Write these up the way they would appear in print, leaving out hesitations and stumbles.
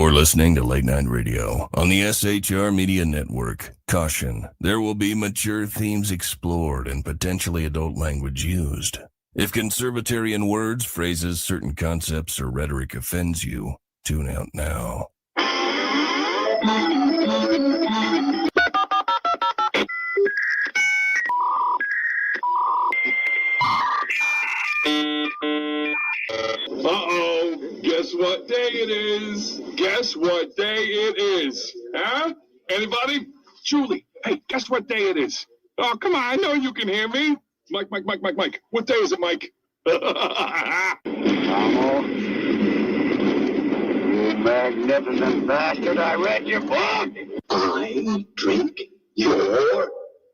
You're listening to Late Night Radio on the SHR Media Network. Caution, there will be mature themes explored and potentially adult language used. If conservatarian words, phrases, certain concepts, or rhetoric offends you, tune out now. Uh-oh, guess what day it is? Guess what day it is? Huh? Anybody? Julie, hey, guess what day it is? Oh, come on, I know you can hear me. Mike. What day is it, Mike? Almost. You magnificent bastard, I read your book. I drink your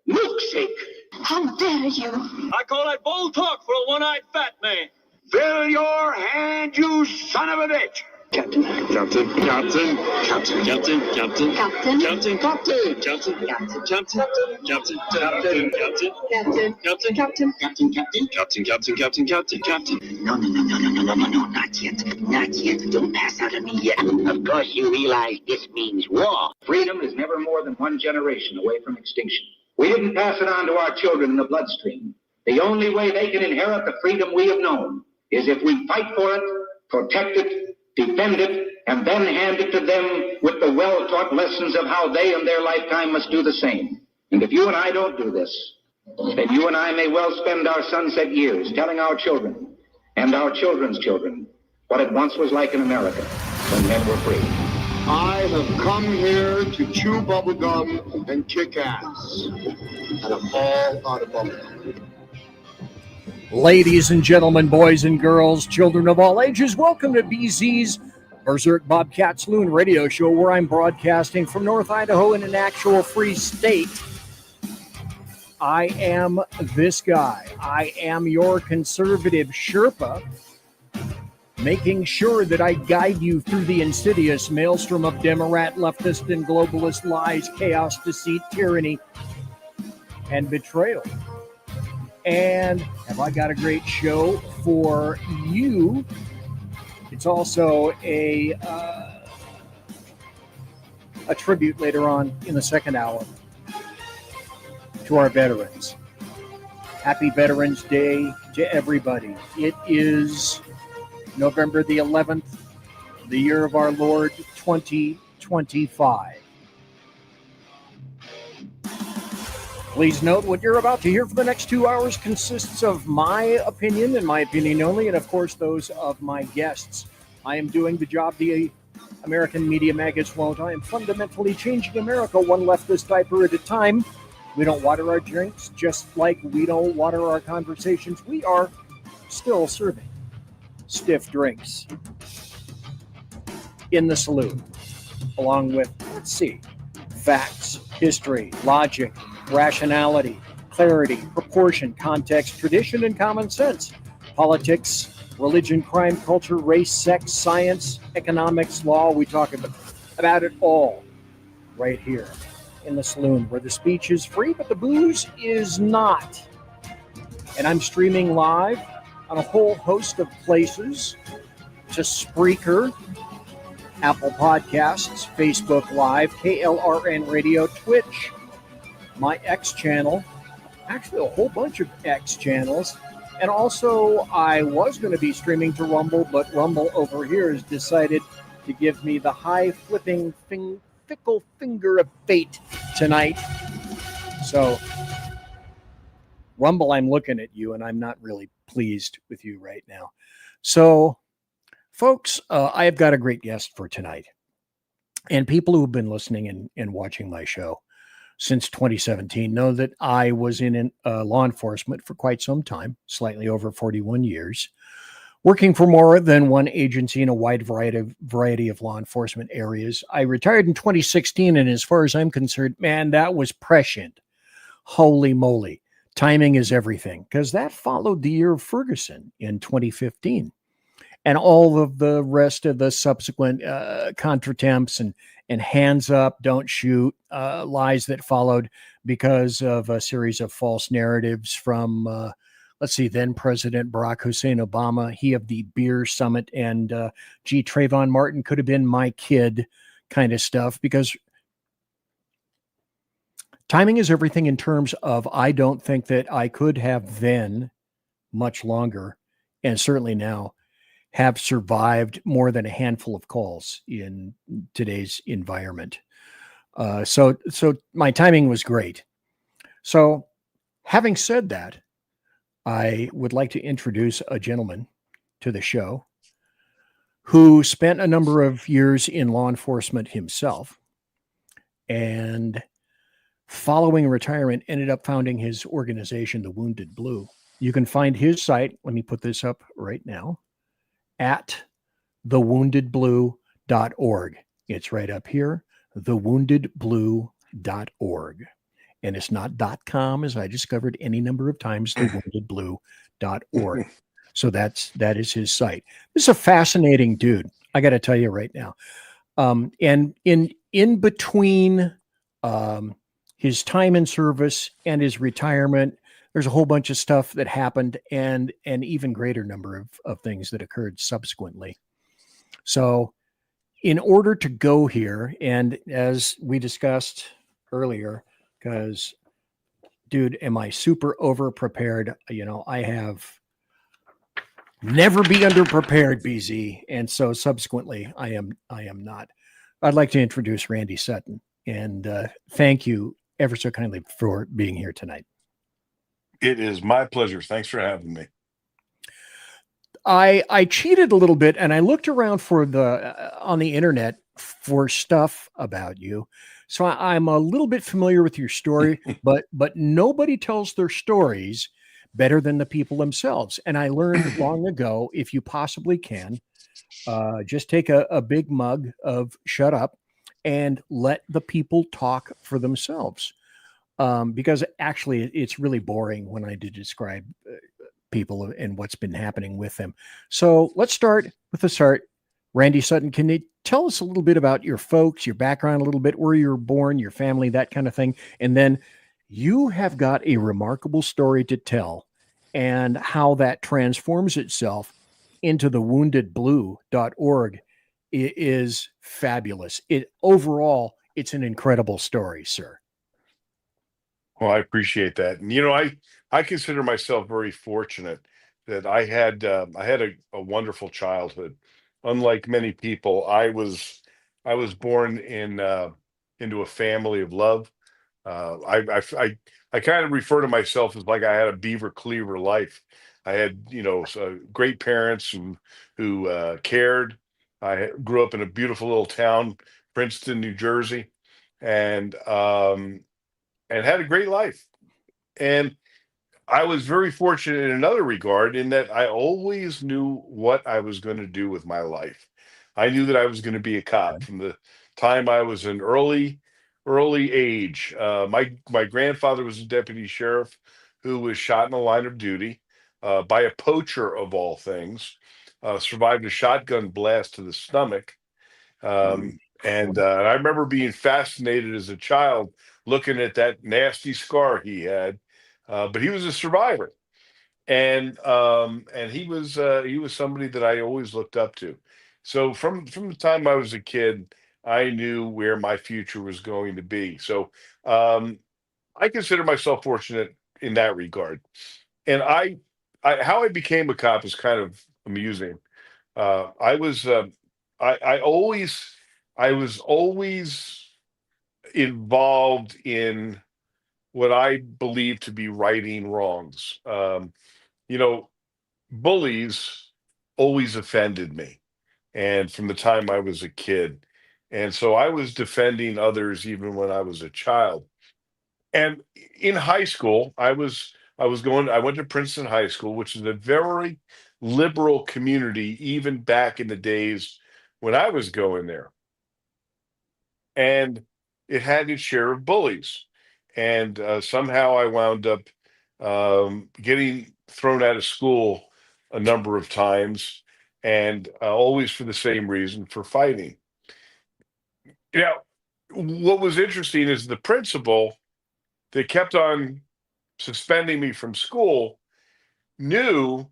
milkshake. How dare you? I call that bold talk for a one-eyed fat man. Fill your hand, you son of a bitch! Captain. Captain. Captain. Captain. Captain. Captain. Captain. Captain. Captain. Captain. Captain. Captain. Captain. Captain. Captain. Captain. Captain. Captain. Captain. No, not yet. Not yet. Don't pass out on me yet. Of course you realize this means war. Freedom is never more than one generation away from extinction. We didn't pass it on to our children in the bloodstream. The only way they can inherit the freedom we have known is if we fight for it, protect it, defend it, and then hand it to them with the well-taught lessons of how they in their lifetime must do the same. And if you and I don't do this, then you and I may well spend our sunset years telling our children and our children's children what it once was like in America when men were free. I have come here to chew bubblegum and kick ass. And I'm all out of bubblegum. Ladies and gentlemen, boys and girls, children of all ages, welcome to BZ's Berserk Bobcat Saloon radio show, where I'm broadcasting from North Idaho in an actual free state. I am this guy. I am your conservative Sherpa, making sure that I guide you through the insidious maelstrom of Democrat, leftist, and globalist lies, chaos, deceit, tyranny, and betrayal. And have I got a great show for you? It's also a tribute later on in the second hour to our veterans. Happy Veterans Day to everybody. It is November the 11th, the year of our Lord 2025. Please note what you're about to hear for the next 2 hours consists of my opinion and my opinion only, and of course those of my guests. I am doing the job the American media maggots won't. I am fundamentally changing America one leftist diaper at a time. We don't water our drinks just like we don't water our conversations. We are still serving stiff drinks in the saloon, along with, facts, history, logic, rationality, clarity, proportion, context, tradition, and common sense. Politics, religion, crime, culture, race, sex, science, economics, law. We talk about it all right here in the saloon, where the speech is free, but the booze is not. And I'm streaming live on a whole host of places to Spreaker, Apple Podcasts, Facebook Live, KLRN Radio, Twitch, my X channel, actually a whole bunch of X channels. And also I was going to be streaming to Rumble, but Rumble over here has decided to give me the high flipping fickle finger of fate tonight. So Rumble, I'm looking at you and I'm not really pleased with you right now. So folks, I have got a great guest for tonight. And people who have been listening and watching my show since 2017 know that I was in law enforcement for quite some time, slightly over 41 years, working for more than one agency in a wide variety of law enforcement areas. I retired in 2016, and as far as I'm concerned, man, that was prescient. Holy moly. Timing is everything, because that followed the year of Ferguson in 2015. And all of the rest of the subsequent contretemps and hands up, don't shoot, lies that followed because of a series of false narratives from let's see, then President Barack Hussein Obama, he of the beer summit, and gee, Trayvon Martin could have been my kid kind of stuff, because timing is everything in terms of, I don't think that I could have then, much longer, and certainly now, have survived more than a handful of calls in today's environment. So my timing was great. So having said that, I would like to introduce a gentleman to the show who spent a number of years in law enforcement himself, and following retirement ended up founding his organization, The Wounded Blue. You can find his site, let me put this up right now, at thewoundedblue.org. It's right up here, thewoundedblue.org. And it's not .com, as I discovered any number of times, thewoundedblue.org. So that is his site. This is a fascinating dude, I got to tell you right now. And in between his time in service and his retirement, there's a whole bunch of stuff that happened, and an even greater number of things that occurred subsequently. So in order to go here, and as we discussed earlier, because, dude, am I super over prepared? I have never be underprepared, BZ. And so subsequently I am not. I'd like to introduce Randy Sutton, and thank you ever so kindly for being here tonight. It is my pleasure. Thanks for having me. I cheated a little bit, and I looked around for on the internet for stuff about you. So I'm a little bit familiar with your story, but nobody tells their stories better than the people themselves. And I learned long ago, if you possibly can, just take a big mug of shut up and let the people talk for themselves. Because actually it's really boring when I did describe people and what's been happening with them. So let's start with the start. Randy Sutton, can you tell us a little bit about your folks, your background a little bit, where you were born, your family, that kind of thing? And then you have got a remarkable story to tell, and how that transforms itself into the woundedblue.org is fabulous. Overall, it's an incredible story, sir. Well, I appreciate that. And, I consider myself very fortunate that I had a wonderful childhood. Unlike many people, I was born into a family of love. I kind of refer to myself as like I had a beaver cleaver life. I had great parents who cared. Grew up in a beautiful little town, Princeton, New Jersey, and had a great life. And I was very fortunate in another regard, in that I always knew what I was going to do with my life. I knew that I was going to be a cop from the time I was an early age. My grandfather was a deputy sheriff who was shot in the line of duty by a poacher of all things. Survived a shotgun blast to the stomach. And I remember being fascinated as a child looking at that nasty scar he had. But he was a survivor, and he was somebody that I always looked up to. So from the time I was a kid, I knew where my future was going to be. So I consider myself fortunate in that regard. And how I became a cop is kind of amusing. I was always involved in what I believe to be righting wrongs. Bullies always offended me, and from the time I was a kid. And so I was defending others even when I was a child. And in high school, I went to Princeton High School, which is a very liberal community, even back in the days when I was going there. And it had its share of bullies. And somehow I wound up getting thrown out of school a number of times, and always for the same reason, for fighting. What was interesting is the principal that kept on suspending me from school knew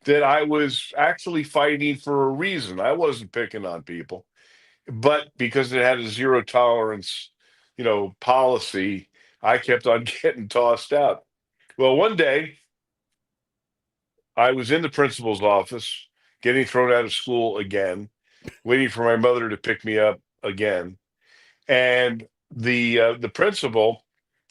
that I was actually fighting for a reason. I wasn't picking on people, but because it had a zero tolerance, policy, I kept on getting tossed out. Well, one day I was in the principal's office, getting thrown out of school again, waiting for my mother to pick me up again, and the principal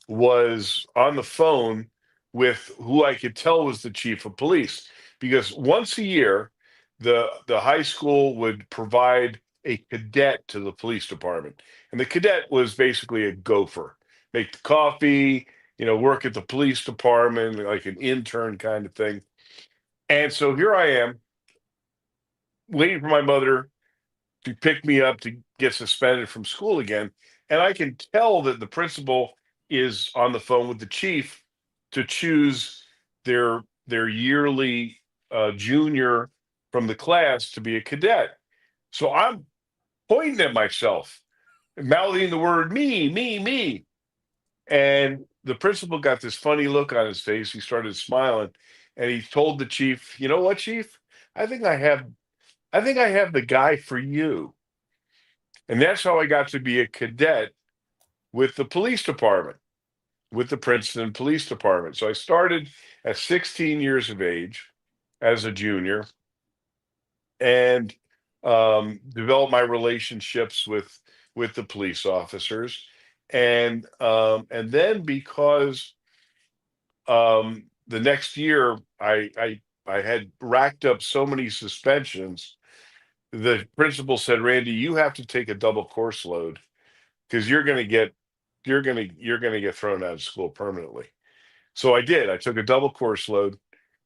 was on the phone with who I could tell was the chief of police, because once a year the high school would provide a cadet to the police department, and the cadet was basically a gopher, make the coffee, work at the police department like an intern kind of thing. And so here I am waiting for my mother to pick me up to get suspended from school again. And I can tell that the principal is on the phone with the chief to choose their yearly junior from the class to be a cadet. So I'm pointing at myself, mouthing the word me, me, me. And the principal got this funny look on his face. He started smiling and he told the chief, "You know what, chief? I think I have the guy for you." And that's how I got to be a cadet with the police department, with the Princeton Police Department. So I started at 16 years of age as a junior, and developed my relationships with the police officers. And then because the next year I had racked up so many suspensions, the principal said, "Randy, you have to take a double course load because you're gonna get thrown out of school permanently." So I did. I took a double course load,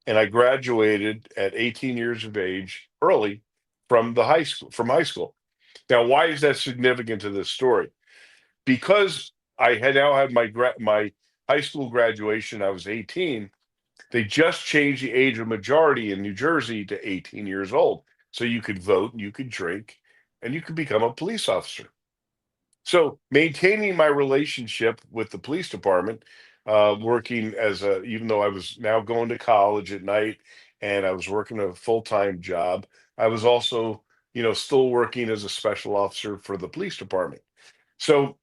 and I graduated at 18 years of age early from the high school. From high school. Now, why is that significant to this story? Because I had now had my high school graduation. I was 18. They just changed the age of majority in New Jersey to 18 years old, so you could vote, you could drink, and you could become a police officer. So maintaining my relationship with the police department, working even though I was now going to college at night and I was working a full-time job, I was also, still working as a special officer for the police department. So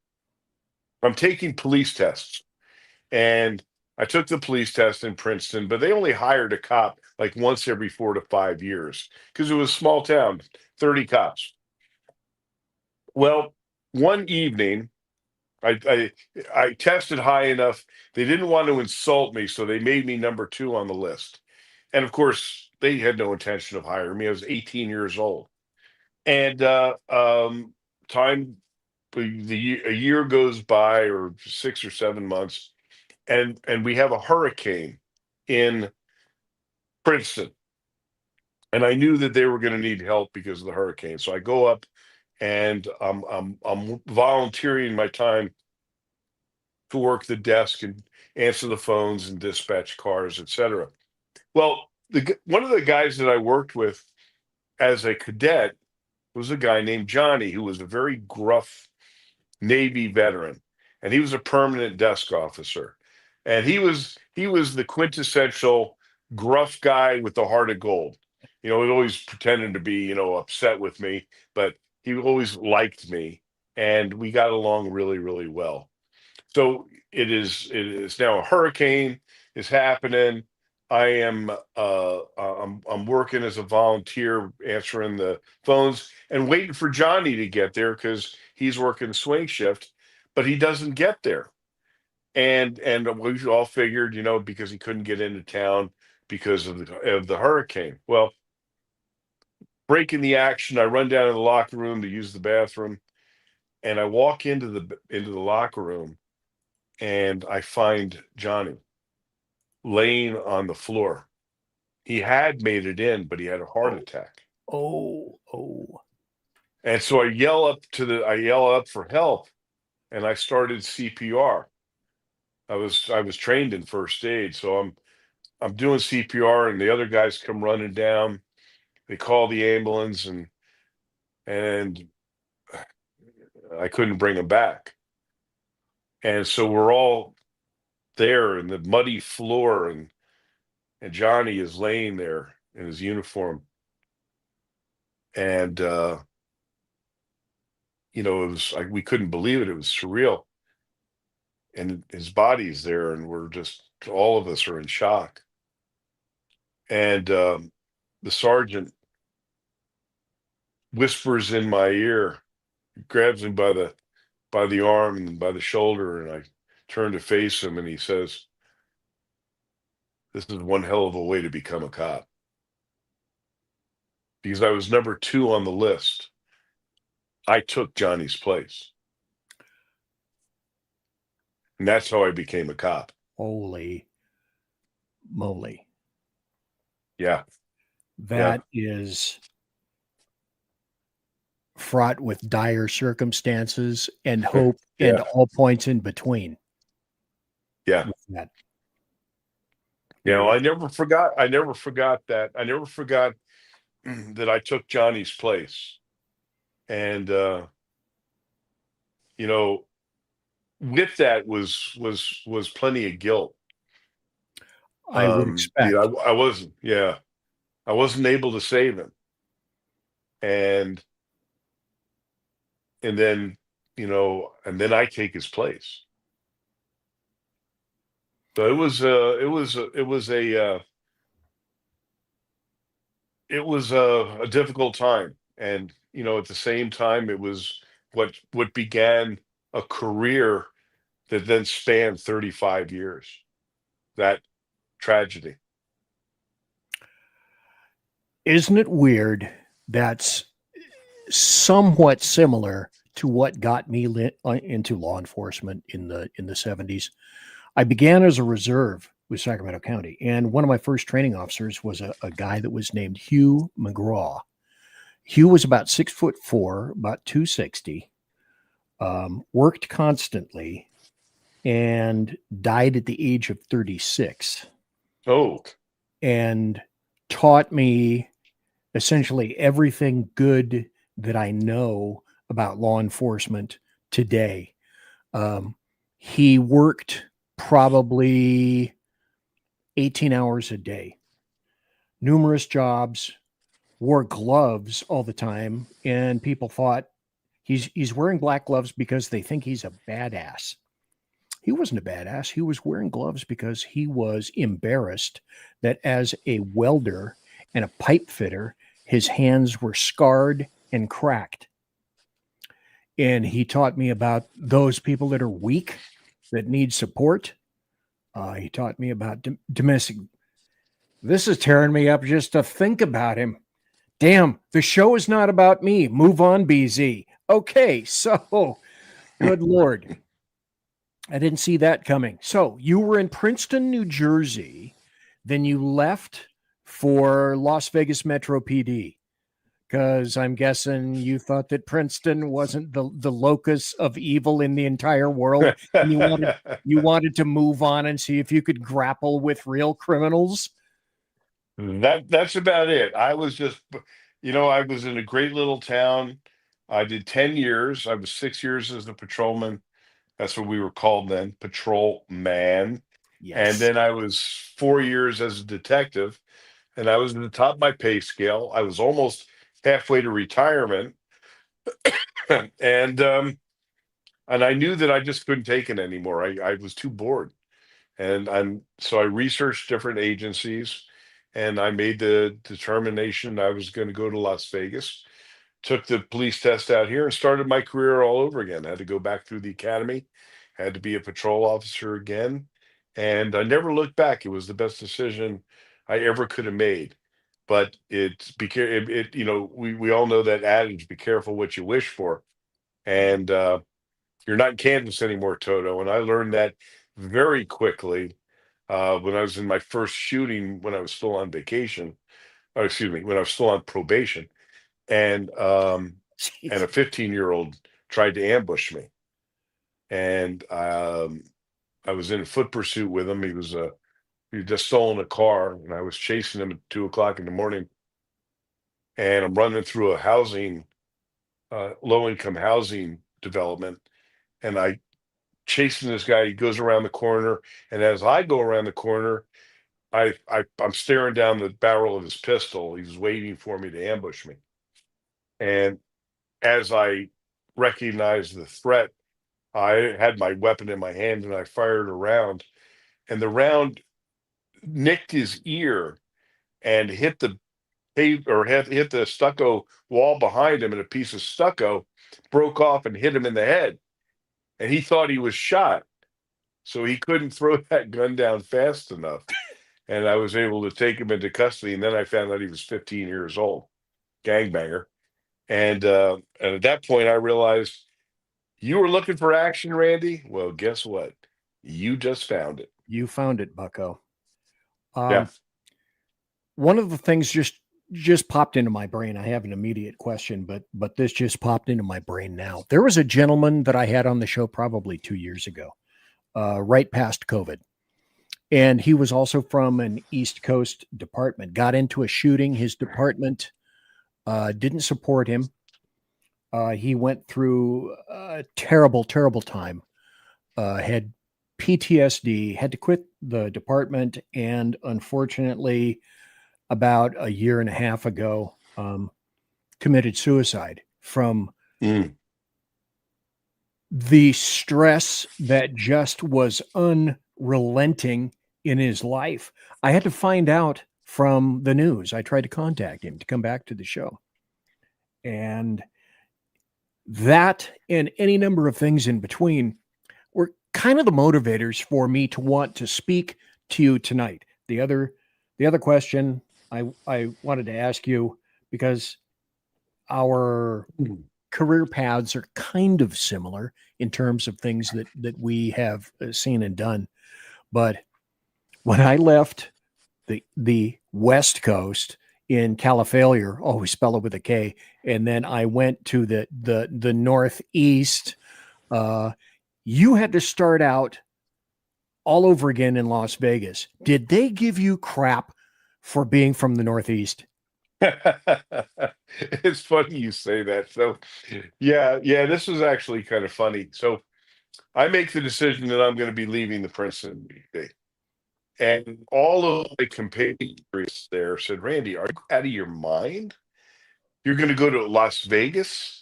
I'm taking police tests, and I took the police test in Princeton, but they only hired a cop like once every 4 to 5 years because it was a small town, 30 cops. Well, one evening, I tested high enough. They didn't want to insult me, so they made me number two on the list. And of course, they had no intention of hiring me. I was 18 years old, and time a year goes by, or 6 or 7 months, and we have a hurricane in Princeton, and I knew that they were going to need help because of the hurricane. So I go up, and I'm volunteering my time to work the desk and answer the phones and dispatch cars, etc. Well, one of the guys that I worked with as a cadet was a guy named Johnny, who was a very gruff Navy veteran, and he was a permanent desk officer, and he was the quintessential gruff guy with the heart of gold. He always pretended to be upset with me, but he always liked me, and we got along really, really well. So it is now a hurricane is happening. I'm working as a volunteer answering the phones and waiting for Johnny to get there because he's working swing shift, but he doesn't get there. And we all figured, because he couldn't get into town because of the hurricane. Well, breaking the action, I run down to the locker room to use the bathroom, and I walk into the locker room, and I find Johnny laying on the floor. He had made it in, but he had a heart attack. Oh. And so I yell up for help, and I started CPR. I was trained in first aid, so I'm doing CPR, and the other guys come running down. They call the ambulance, and I couldn't bring him back. And so we're all there in the muddy floor, and and Johnny is laying there in his uniform, and it was like we couldn't believe it. It was surreal, and his body's there, and we're just all of us are in shock. And the sergeant whispers in my ear, grabs me by the arm and by the shoulder, and I turn to face him, and he says, "This is one hell of a way to become a cop." Because I was number 2 on the list. I took Johnny's place. And that's how I became a cop. Holy moly. Yeah. That is fraught with dire circumstances and hope and all points in between. Yeah. That. I never forgot that. I never forgot that I took Johnny's place. And with that was plenty of guilt. I would expect. I wasn't able to save him. And then, and then I take his place. So it was a difficult time. And, at the same time, it was what began a career that then spanned 35 years. That tragedy. Isn't it weird? That's somewhat similar to what got me into law enforcement in the 70s. I began as a reserve with Sacramento County, and one of my first training officers was a guy that was named Hugh McGraw. Hugh was about 6'4", about 260, worked constantly, and died at the age of 36. Oh. And taught me essentially everything good that I know about law enforcement today. He worked probably 18 hours a day, numerous jobs, wore gloves all the time, and people thought he's wearing black gloves because they think he's a badass. He wasn't a badass. He was wearing gloves because he was embarrassed that as a welder and a pipe fitter, his hands were scarred and cracked. And he taught me about those people that are weak, that need support. He taught me about domestic. This is tearing me up just to think about him. Damn, the show is not about me. Move on, BZ. Okay, so good Lord. I didn't see that coming. So you were in Princeton, New Jersey. Then you left for Las Vegas Metro PD, because I'm guessing you thought that Princeton wasn't the locus of evil in the entire world. And you wanted to move on and see if you could grapple with real criminals. That's about it. I was just, I was in a great little town. I did 10 years. I was 6 years as a patrolman. That's what we were called then, patrolman. Yes. And then I was 4 years as a detective, and I was at the top of my pay scale. I was almost halfway to retirement. And I knew that I just couldn't take it anymore. I was too bored. So I researched different agencies, and I made the determination I was going to go to Las Vegas, took the police test out here, and started my career all over again. I had to go back through the academy, had to be a patrol officer again, and I never looked back. It was the best decision I ever could have made. But we all know that adage, be careful what you wish for. And you're not in Kansas anymore, Toto. And I learned that very quickly when I was in my first shooting, when I was still on vacation, or excuse me, when I was still on probation. And a 15-year-old tried to ambush me. And I was in a foot pursuit with him. He had just stolen a car, and I was chasing him at 2:00 in the morning. And I'm running through a low-income housing development, and I chasing this guy. He goes around the corner, and as I go around the corner, I'm staring down the barrel of his pistol. He's waiting for me to ambush me. And as I recognized the threat, I had my weapon in my hand and I fired a round, and the round nicked his ear and hit the hit the stucco wall behind him, and a piece of stucco broke off and hit him in the head. And he thought he was shot, so he couldn't throw that gun down fast enough. And I was able to take him into custody. And then I found out he was 15 years old, gangbanger. And at that point, I realized, you were looking for action, Randy. Well, guess what? You just found it. You found it, Bucko. Yeah. One of the things just popped into my brain. I have an immediate question, but this just popped into my brain now. There was a gentleman that I had on the show probably 2 years ago, right past COVID. And he was also from an East Coast department, got into a shooting. His department didn't support him. He went through a terrible, terrible time, had PTSD, had to quit the department, and unfortunately, about a year and a half ago, committed suicide from the stress that just was unrelenting in his life. I had to find out from the news. I tried to contact him to come back to the show. And that and any number of things in between were kind of the motivators for me to want to speak to you tonight. The other question I wanted to ask you, because our career paths are kind of similar in terms of things that we have seen and done. But when I left the West Coast in Califailure, we spell it with a K, and then I went to the Northeast, you had to start out all over again in Las Vegas. Did they give you crap for being from the Northeast? It's funny you say that. So, yeah, this was actually kind of funny. So, I make the decision that I'm going to be leaving the Princeton meeting. And all of the compatriots there said, Randy, are you out of your mind? You're going to go to Las Vegas?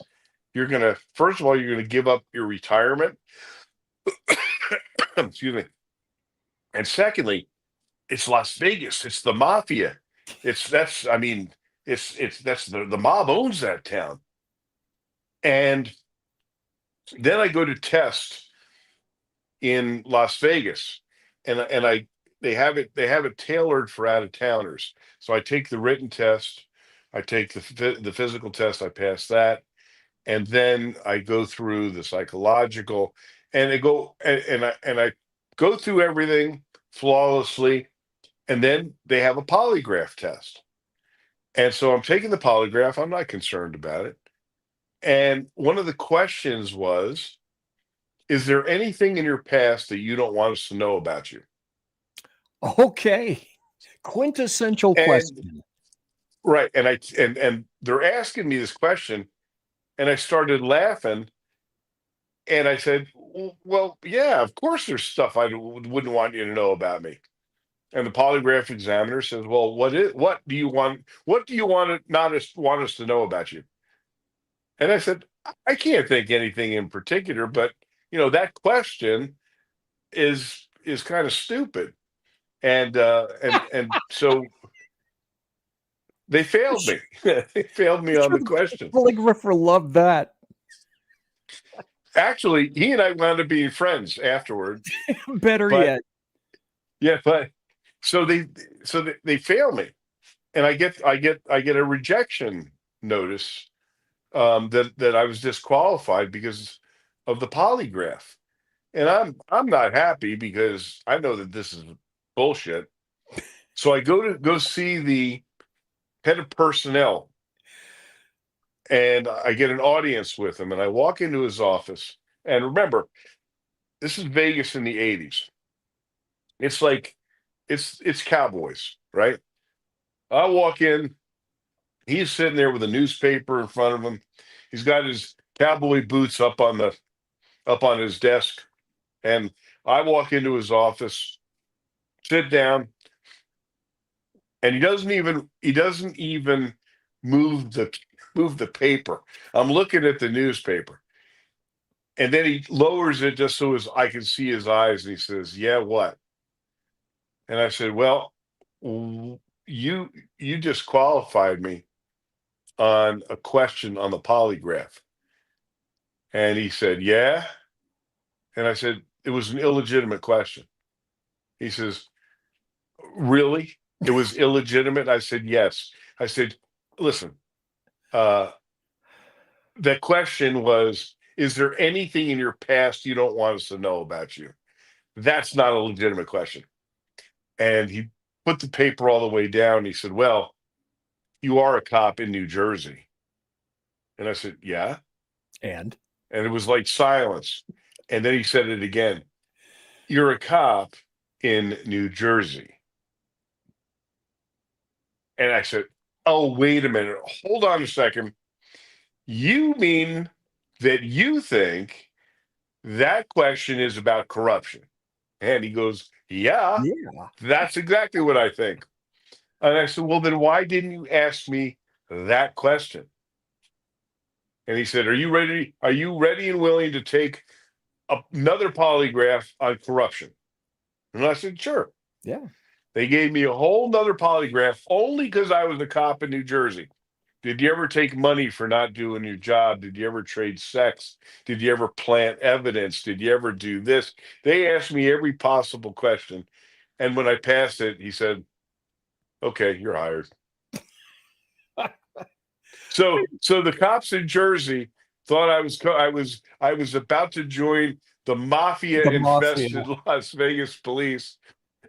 First of all, you're going to give up your retirement. Excuse me. And secondly, it's Las Vegas. It's the mafia. The mob owns that town. And then I go to test in Las Vegas, and they have it tailored for out of towners. So I take the written test, I take the physical test, I pass that, and then I go through the psychological, and I go through everything flawlessly, and then they have a polygraph test. And so I'm taking the polygraph. I'm not concerned about it. And one of the questions was, is there anything in your past that you don't want us to know about you? Okay. Quintessential question. Right. And they're asking me this question, and I started laughing, and I said, well, yeah, of course there's stuff I wouldn't want you to know about me. And the polygraph examiner says, well, what do you want us to know about you? And I said, I can't think anything in particular, but that question is kind of stupid. And so they failed me. They failed me on the question. Polygrapher loved that. Actually, he and I wound up being friends afterward. Better yet. Yeah, but so they fail me, and I get a rejection notice that I was disqualified because of the polygraph. And I'm not happy because I know that this is bullshit. So I go see the head of personnel, and I get an audience with him, and I walk into his office. And remember, this is Vegas in the 80s. It's like it's cowboys, right? I walk in, he's sitting there with a newspaper in front of him. He's got his cowboy boots up on his desk. And I walk into his office, sit down, and he doesn't even move the paper. I'm looking at the newspaper, and then he lowers it just so I can see his eyes, and he says, "Yeah, what?" And I said, "Well, you disqualified me on a question on the polygraph." And he said, "Yeah." And I said, "It was an illegitimate question." He says, "Really? It was illegitimate?" I said, "Yes." I said, "Listen, uh, the question was, is there anything in your past you don't want us to know about you? That's not a legitimate question." And he put the paper all the way down. He said, "Well, you are a cop in New Jersey." And I said, "Yeah." And And it was like silence. And then he said it again. "You're a cop in New Jersey." And I said, "Oh, wait a minute. Hold on a second. You mean that you think that question is about corruption?" And he goes, "Yeah, yeah, that's exactly what I think." And I said, "Well, then why didn't you ask me that question?" And he said, Are you ready and willing to take another polygraph on corruption?" And I said, "Sure." yeah. They gave me a whole nother polygraph only because I was a cop in New Jersey. Did you ever take money for not doing your job? Did you ever trade sex? Did you ever plant evidence? Did you ever do this? They asked me every possible question. And when I passed it, he said, "Okay, you're hired." So the cops in Jersey thought I was about to join the mafia The mafia. infested Las Vegas police,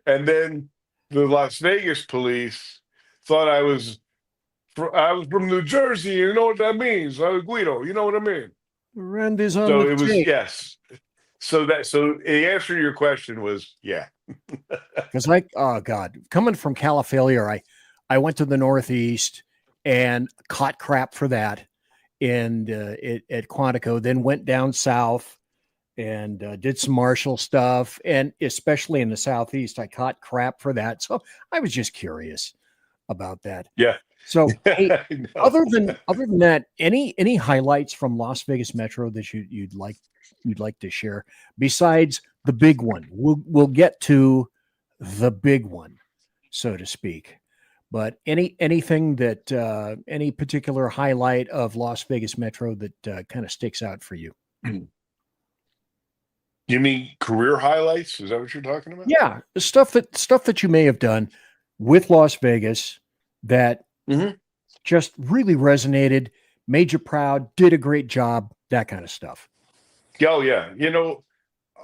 and then the Las Vegas police thought I was from New Jersey. You know what that means? Guido, you know what I mean? Randy's on So the it was tape. yes. So the answer to your question was yeah. Because oh God, coming from Califailure, I went to the Northeast and caught crap for that and at Quantico, then went down south and did some martial stuff. And especially in the Southeast, I caught crap for that. So I was just curious about that. Yeah. So hey, I know. other than that, any highlights from Las Vegas Metro that you'd like to share besides the big one? We'll get to the big one, so to speak. But anything that any particular highlight of Las Vegas Metro that kind of sticks out for you? You mean career highlights? Is that what you're talking about? Yeah, the stuff that you may have done with Las Vegas that Mhm. just really resonated, made you proud, did a great job, that kind of stuff. Oh yeah.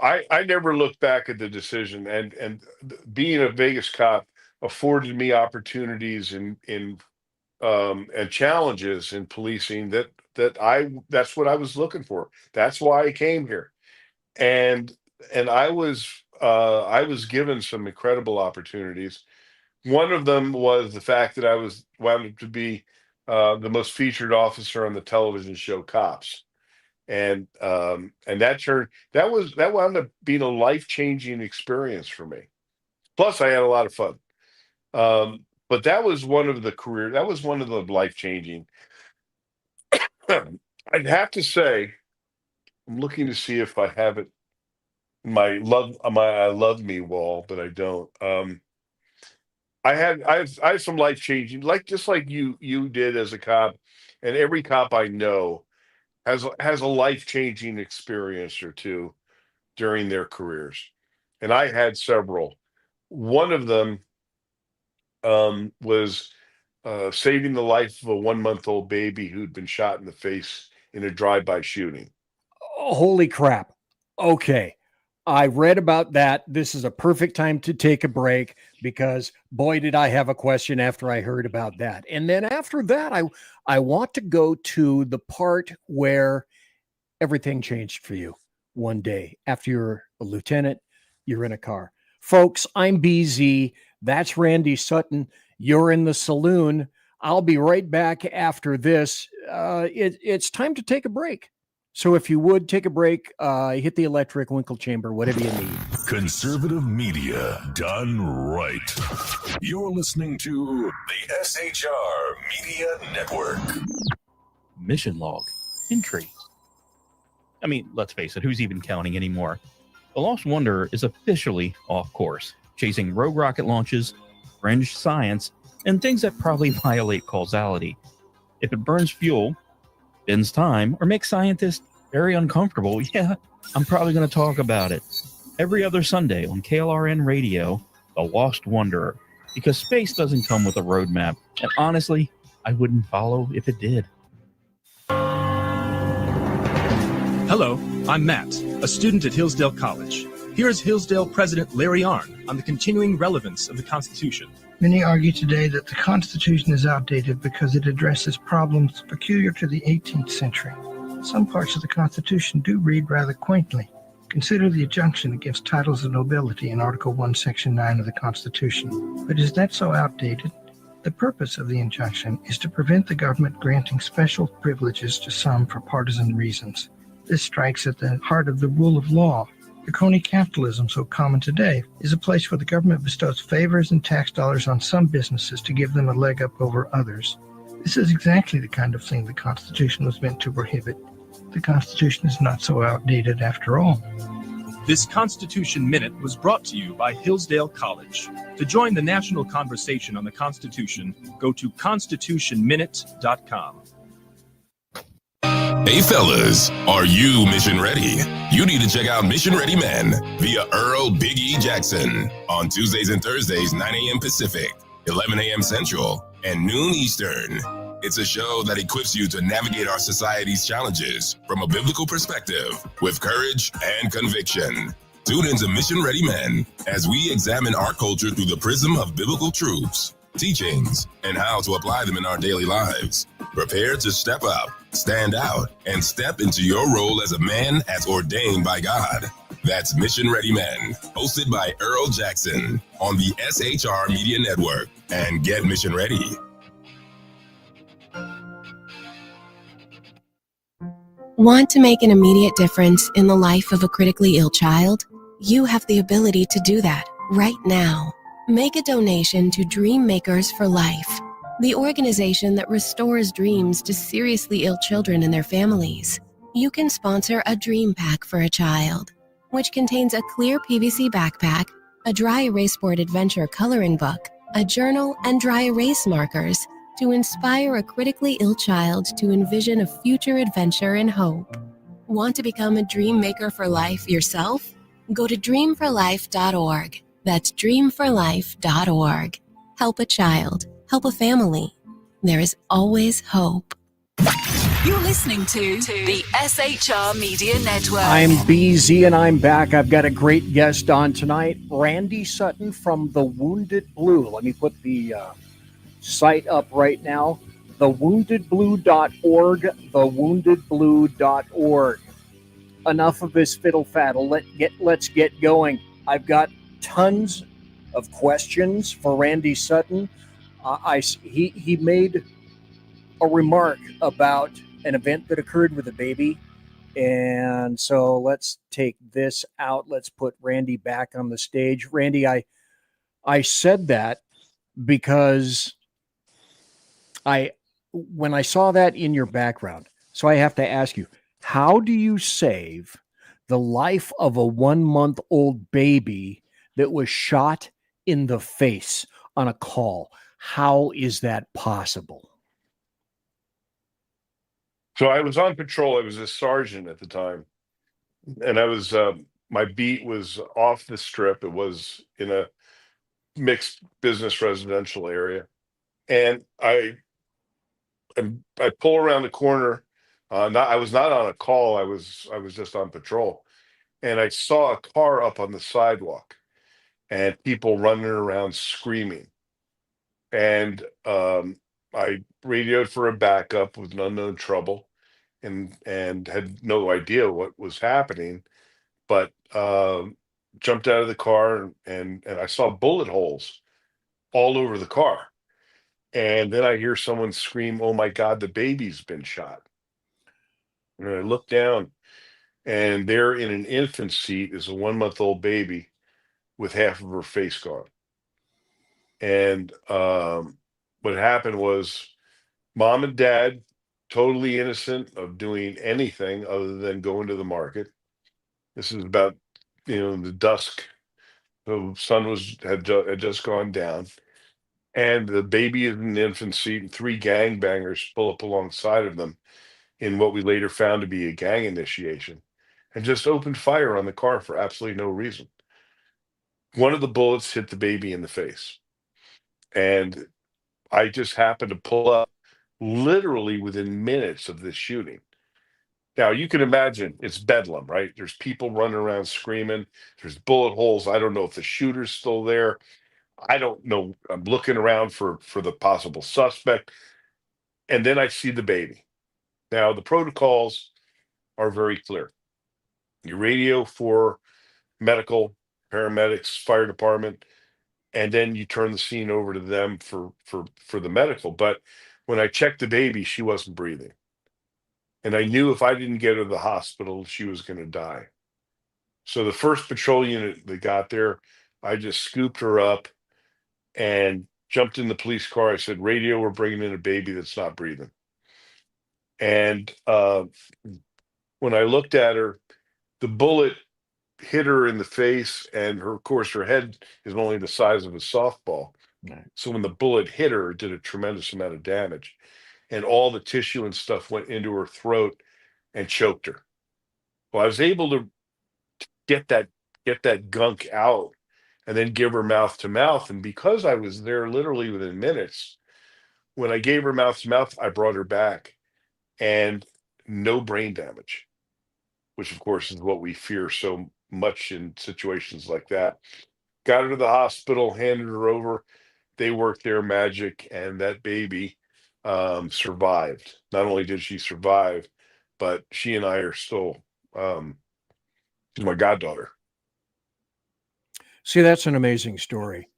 I never looked back at the decision, and being a Vegas cop afforded me opportunities and challenges in policing that's what I was looking for. That's why I came here. And I was given some incredible opportunities. One of them was the fact that I was wound up to be the most featured officer on the television show Cops. And that wound up being a life-changing experience for me. Plus I had a lot of fun. But that was that was one of the life-changing. I'd have to say, I'm looking to see if I have it my I love me wall, but I don't. I had some life-changing, like just like you did as a cop, and every cop I know has a life-changing experience or two during their careers. And I had several. One of them was saving the life of a 1-month-old baby who'd been shot in the face in a drive-by shooting. Oh, holy crap. Okay. I read about that. This is a perfect time to take a break because boy, did I have a question after I heard about that. And then after that, I want to go to the part where everything changed for you one day. After you're a lieutenant, you're in a car. Folks, I'm BZ. That's Randy Sutton. You're in the saloon. I'll be right back after this. It's time to take a break. So if you would take a break, hit the electric winkle chamber, whatever you need. Conservative media done right. You're listening to the SHR Media Network. Mission log entry. I mean, let's face it, who's even counting anymore? The Lost Wonder is officially off course, chasing rogue rocket launches, fringe science, and things that probably violate causality. If it burns fuel, bends time, or makes scientists very uncomfortable, yeah, I'm probably going to talk about it. Every other Sunday on KLRN Radio, The Lost Wanderer, because space doesn't come with a roadmap, and honestly, I wouldn't follow if it did. Hello, I'm Matt, a student at Hillsdale College. Here is Hillsdale President Larry Arnn on the continuing relevance of the Constitution. Many argue today that the Constitution is outdated because it addresses problems peculiar to the 18th century. Some parts of the Constitution do read rather quaintly. Consider the injunction against titles of nobility in Article 1, Section 9 of the Constitution. But is that so outdated? The purpose of the injunction is to prevent the government granting special privileges to some for partisan reasons. This strikes at the heart of the rule of law. The crony capitalism so common today is a place where the government bestows favors and tax dollars on some businesses to give them a leg up over others. This is exactly the kind of thing the Constitution was meant to prohibit. The Constitution is not so outdated after all. This Constitution Minute was brought to you by Hillsdale College. To join the national conversation on the Constitution, go to constitutionminute.com. Hey fellas, are you mission ready? You need to check out Mission Ready Men via Earl Big E Jackson on Tuesdays and Thursdays, 9 a.m. Pacific, 11 a.m. Central, and noon Eastern. It's a show that equips you to navigate our society's challenges from a biblical perspective with courage and conviction. Tune into Mission Ready Men as we examine our culture through the prism of biblical truths, teachings, and how to apply them in our daily lives. Prepare to step up, stand out, and step into your role as a man as ordained by God. That's Mission Ready Men, hosted by Earl Jackson on the SHR Media Network. And get mission ready. Want to make an immediate difference in the life of a critically ill child? You have the ability to do that right now. Make a donation to Dream Makers for Life, the organization that restores dreams to seriously ill children and their families. You can sponsor a dream pack for a child, which contains a clear PVC backpack, a dry erase board adventure coloring book, a journal, and dry erase markers to inspire a critically ill child to envision a future adventure and hope. Want to become a dream maker for life yourself? Go to dreamforlife.org. That's dreamforlife.org. Help a child. Help a family. There is always hope. You're listening to the SHR Media Network. I'm BZ and I'm back. I've got a great guest on tonight, Randy Sutton from The Wounded Blue. Let me put the site up right now, thewoundedblue.org, thewoundedblue.org. Enough of this fiddle faddle. Let's get going. I've got tons of questions for Randy Sutton. He made a remark about an event that occurred with a baby, and so let's take this out. Let's put Randy back on the stage. Randy, I said that because when I saw that in your background, so I have to ask you, how do you save the life of a 1-month-old baby that was shot in the face on a call? How is that possible? So I was on patrol. I was a sergeant at the time, and I was my beat was off the strip. It was in a mixed business residential area, and I pull around the corner. I was not on a call. I was just on patrol, and I saw a car up on the sidewalk, and people running around screaming, and I radioed for a backup with an unknown trouble, and had no idea what was happening, but jumped out of the car, and I saw bullet holes all over the car, and then I hear someone scream, "Oh my God, the baby's been shot!" And I look down, and there in an infant seat is a 1-month-old baby with half of her face gone. And what happened was mom and dad, totally innocent of doing anything other than going to the market. This is about, the dusk. The sun had just gone down, and the baby is in the infant seat, and 3 gangbangers pull up alongside of them in what we later found to be a gang initiation, and just opened fire on the car for absolutely no reason. One of the bullets hit the baby in the face, and I just happened to pull up literally within minutes of this shooting. Now, you can imagine it's bedlam, right? There's people running around screaming. There's bullet holes. I don't know if the shooter's still there. I don't know. I'm looking around for the possible suspect. And then I see the baby. Now, the protocols are very clear. You radio for medical, paramedics, fire department, and then you turn the scene over to them for the medical. But when I checked the baby, she wasn't breathing. And I knew if I didn't get her to the hospital, she was going to die. So the first patrol unit that got there, I just scooped her up and jumped in the police car. I said, radio, we're bringing in a baby that's not breathing. And when I looked at her, the bullet hit her in the face, and of course, her head is only the size of a softball. Right. So when the bullet hit her, it did a tremendous amount of damage. And all the tissue and stuff went into her throat and choked her. Well, I was able to get that gunk out and then give her mouth to mouth. And because I was there literally within minutes, when I gave her mouth to mouth, I brought her back and no brain damage, which of course is what we fear so much in situations like that. Got her to the hospital, handed her over. They worked their magic, and that baby survived. Not only did she survive, but she and I are still, she's my goddaughter. See, that's an amazing story.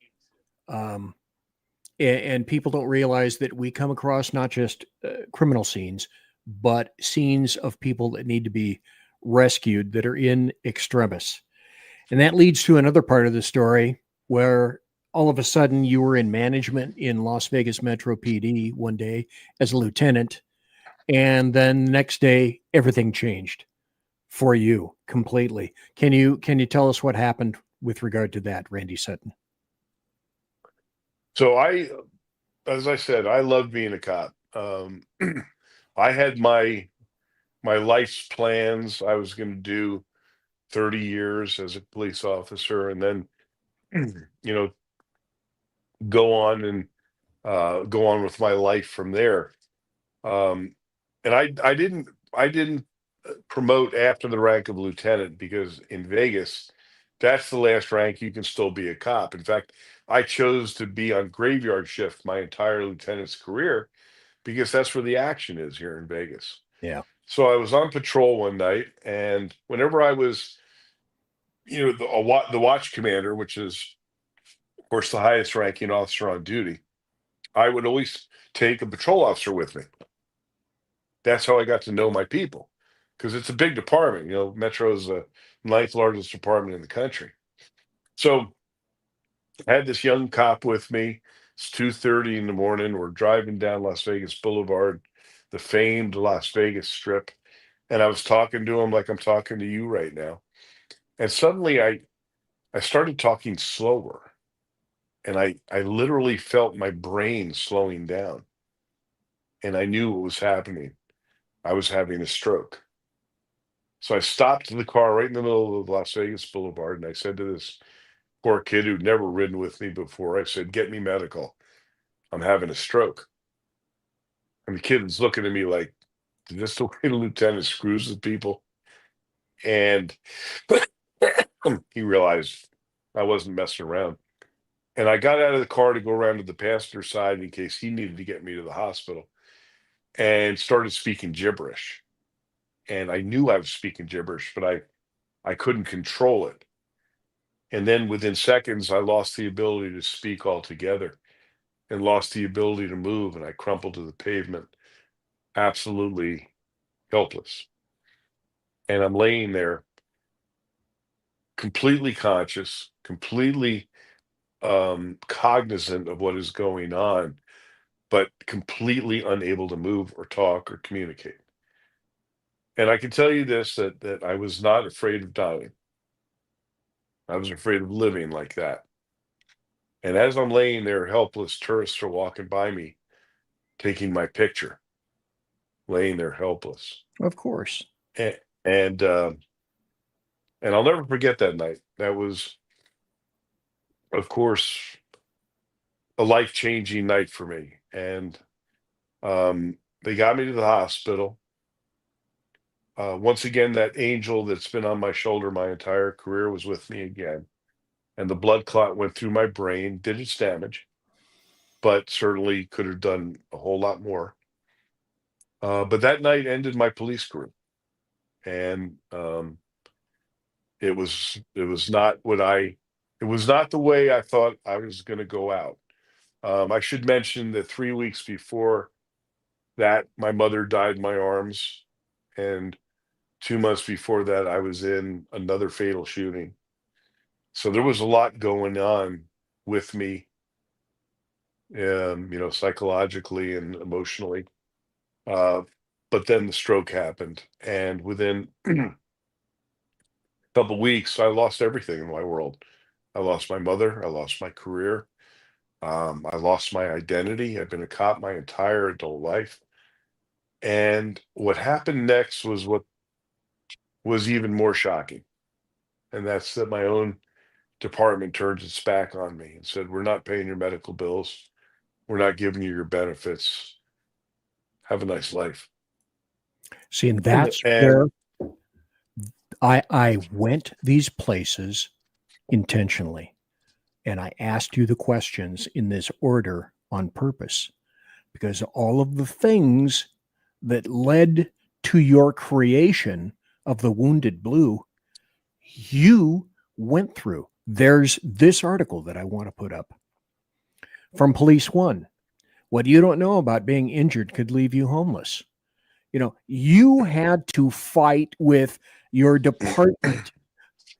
And people don't realize that we come across not just criminal scenes, but scenes of people that need to be rescued that are in extremis. And that leads to another part of the story where all of a sudden you were in management in Las Vegas Metro PD one day as a lieutenant. And then the next day, everything changed for you completely. Can you tell us what happened with regard to that, Randy Sutton? So as I said, I love being a cop. I had my life's plans. I was going to do 30 years as a police officer, and then, go on with my life from there. And I didn't promote after the rank of lieutenant, because in Vegas, that's the last rank you can still be a cop. In fact, I chose to be on graveyard shift my entire lieutenant's career because that's where the action is here in Vegas. Yeah. So I was on patrol one night, and whenever I was, the watch commander, which is, of course, the highest ranking officer on duty, I would always take a patrol officer with me. That's how I got to know my people, because it's a big department. Metro is the 9th largest department in the country. So I had this young cop with me. It's 2:30 in the morning. We're driving down Las Vegas Boulevard, the famed Las Vegas Strip. And I was talking to him like I'm talking to you right now. And suddenly I started talking slower. And I literally felt my brain slowing down. And I knew what was happening. I was having a stroke. So I stopped the car right in the middle of Las Vegas Boulevard, and I said to this poor kid who'd never ridden with me before, I said, "Get me medical. I'm having a stroke." And the kid was looking at me like, "Is this the way the lieutenant screws with people?" And he realized I wasn't messing around. And I got out of the car to go around to the passenger side in case he needed to get me to the hospital, and started speaking gibberish. And I knew I was speaking gibberish, but I couldn't control it. And then within seconds, I lost the ability to speak altogether and lost the ability to move. And I crumpled to the pavement, absolutely helpless. And I'm laying there completely conscious, completely cognizant of what is going on, but completely unable to move or talk or communicate. And I can tell you this, that I was not afraid of dying. I was afraid of living like that. And as I'm laying there helpless, tourists are walking by me, taking my picture, laying there helpless. Of course. And and I'll never forget that night. That was, of course, a life-changing night for me. And they got me to the hospital. Once again, that angel that's been on my shoulder my entire career was with me again. And the blood clot went through my brain, did its damage, but certainly could have done a whole lot more. But that night ended my police career. And it was not it was not the way I thought I was going to go out. I should mention that 3 weeks before that, my mother died in my arms, and 2 months before that, I was in another fatal shooting. So there was a lot going on with me, psychologically and emotionally. But then the stroke happened, and within a couple weeks, I lost everything in my world. I lost my mother. I lost my career. I lost my identity. I've been a cop my entire adult life. And what happened next was what was even more shocking. And that's that my own department turned its back on me and said, "We're not paying your medical bills. We're not giving you your benefits. Have a nice life." See, and that's where I went these places intentionally. And I asked you the questions in this order on purpose, because all of the things that led to your creation of the Wounded Blue, you went through. There's this article that I want to put up from Police One. What you don't know about being injured could leave you homeless. You had to fight with your department,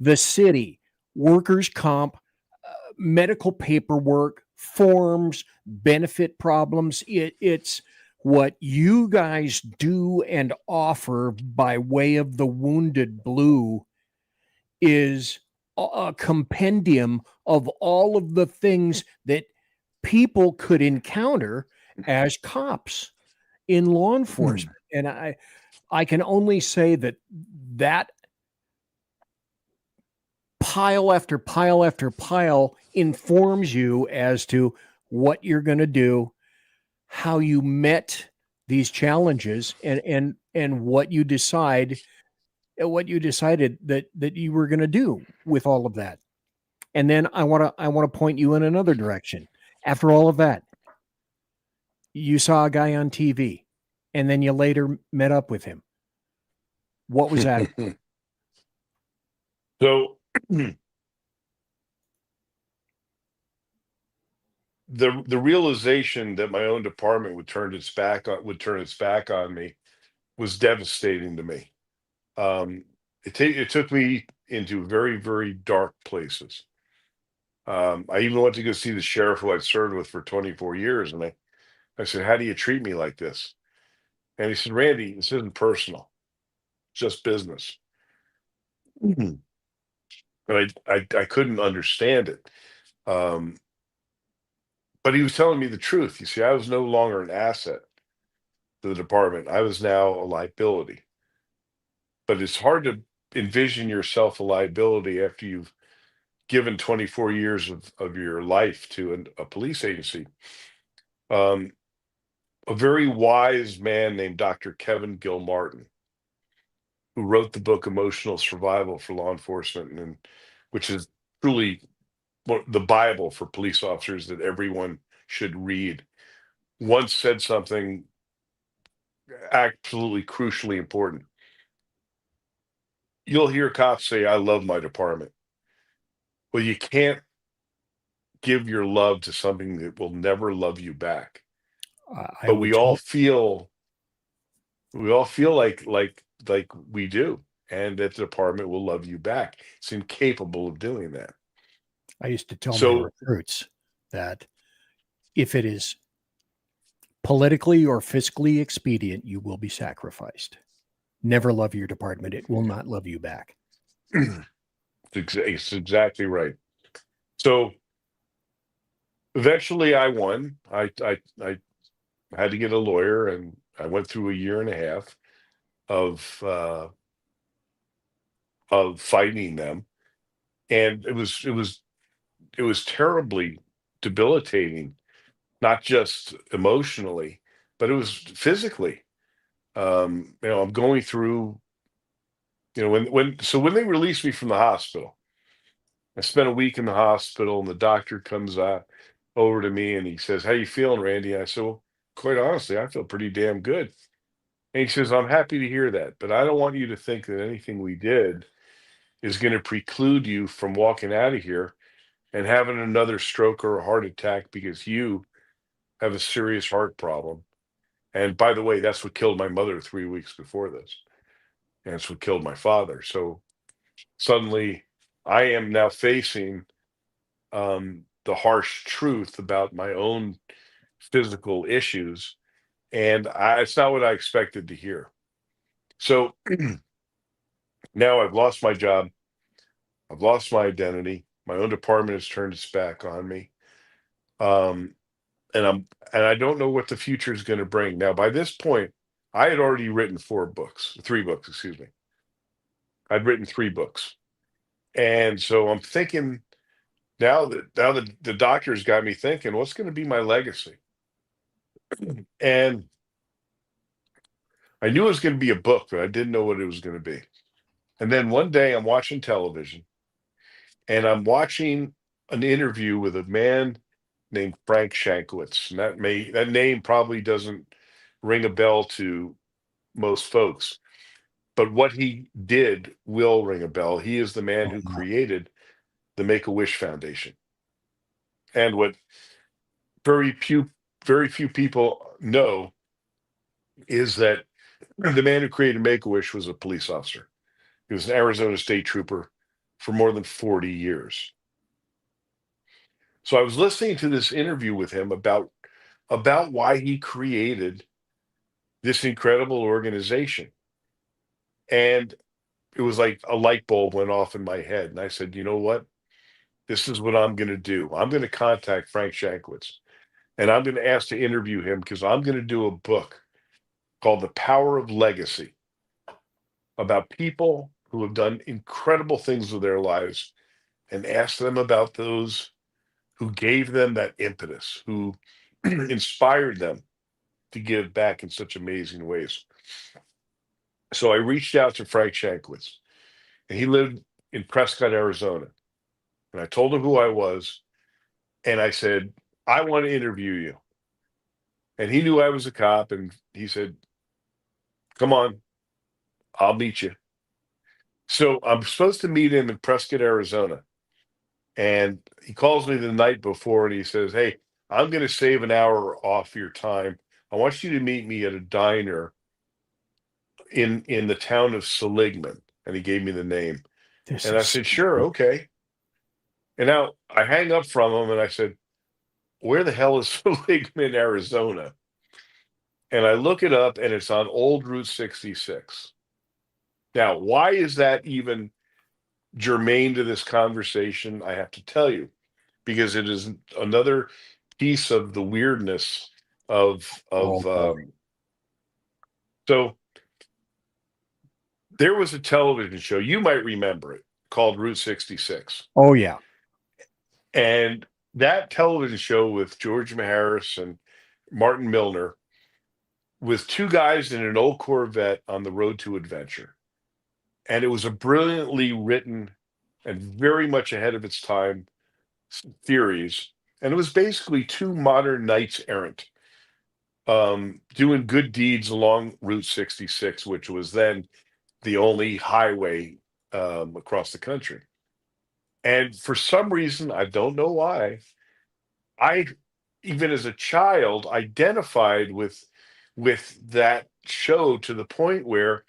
the city, workers' comp, medical paperwork, forms, benefit problems. It's what you guys do and offer by way of the Wounded Blue is a compendium of all of the things that people could encounter as cops in law enforcement. And I can only say that pile after pile after pile informs you as to what you're going to do, how you met these challenges, and what you decided that you were going to do with all of that. And then I want to point you in another direction. After all of that, you saw a guy on TV, and then you later met up with him. What was that? So the realization that my own department would turn its back on me was devastating to me. It took me into very, very dark places. I even went to go see the sheriff who I'd served with for 24 years, and I said, "How do you treat me like this?" And he said, "Randy, this isn't personal, it's just business." And I couldn't understand it. But he was telling me the truth. You see, I was no longer an asset to the department. I was now a liability. But it's hard to envision yourself a liability after you've given 24 years of your life to a police agency. A very wise man named Dr. Kevin Gilmartin, who wrote the book Emotional Survival for Law Enforcement, and which is truly the Bible for police officers that everyone should read, once said something absolutely crucially important. You'll hear cops say, "I love my department." Well, you can't give your love to something that will never love you back. But we all feel like we do. and that the department will love you back. It's incapable of doing that. I used to tell my So, recruits that if it is politically or fiscally expedient, you will be sacrificed. Never love your department. It will not love you back. it's exactly right. So eventually I won. I had to get a lawyer, and I went through a year and a half of fighting them. And it was terribly debilitating, not just emotionally, but it was physically. I'm going through, when they released me from the hospital, I spent a week in the hospital, and the doctor comes over to me and he says, "How you feeling, Randy?" And I said, "Well, quite honestly, I feel pretty damn good." And he says, "I'm happy to hear that, but I don't want you to think that anything we did is going to preclude you from walking out of here and having another stroke or a heart attack because you have a serious heart problem. And by the way, that's what killed my mother 3 weeks before this. And it's what killed my father." So suddenly I am now facing the harsh truth about my own physical issues. And it's not what I expected to hear. So now I've lost my job. I've lost my identity. My own department has turned its back on me. Um, and I don't know what the future is going to bring. Now, by this point, I had already written 3 books, excuse me. I'd written 3 books. And so I'm thinking now that the doctor's got me thinking, what's going to be my legacy? And I knew it was going to be a book, but I didn't know what it was going to be. And then one day I'm watching television, and I'm watching an interview with a man named Frank Shankwitz. And that name probably doesn't ring a bell to most folks, but what he did will ring a bell. He is the man who created the Make-A-Wish Foundation. And what very few people know is that the man who created Make-A-Wish was a police officer. He was an Arizona state trooper for more than 40 years. So I was listening to this interview with him about why he created this incredible organization. And it was like a light bulb went off in my head. And I said, you know what? This is what I'm going to do. I'm going to contact Frank Shankwitz, and I'm going to ask to interview him because I'm going to do a book called The Power of Legacy about people who have done incredible things with their lives, and ask them about those who gave them that impetus, who inspired them to give back in such amazing ways. So I reached out to Frank Shankwitz, and he lived in Prescott, Arizona. And I told him who I was, and I said, I want to interview you. And he knew I was a cop, and he said, come on, I'll meet you. So I'm supposed to meet him in Prescott, Arizona. And he calls me the night before, and he says, hey, I'm going to save an hour off your time. I want you to meet me at a diner in the town of Seligman. And he gave me the name. And I said, sure, okay. And now I hang up from him, and I said, where the hell is Seligman, Arizona? And I look it up, and it's on Old Route 66. Now, why is that even germane to this conversation? I have to tell you, because it is another piece of the weirdness of so there was a television show, you might remember it, called Route 66. Oh, yeah. And that television show with George Maharis and Martin Milner was two guys in an old Corvette on the road to adventure. And it was a brilliantly written and very much ahead of its time series. And it was basically two modern knights errant doing good deeds along Route 66, which was then the only highway across the country. And for some reason, I don't know why, I, even as a child, identified with that show to the point where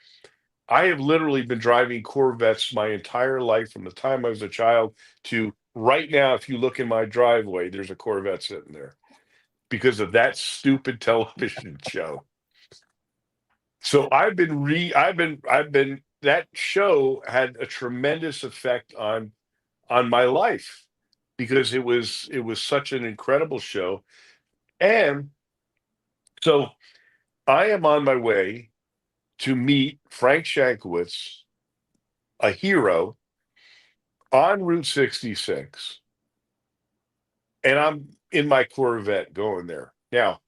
I have literally been driving Corvettes my entire life from the time I was a child to right now. If you look in my driveway, there's a Corvette sitting there because of that stupid television show. So that show had a tremendous effect on my life because it was such an incredible show. And so I am on my way to meet Frank Shankowitz, a hero, on Route 66. And I'm in my Corvette going there. Now,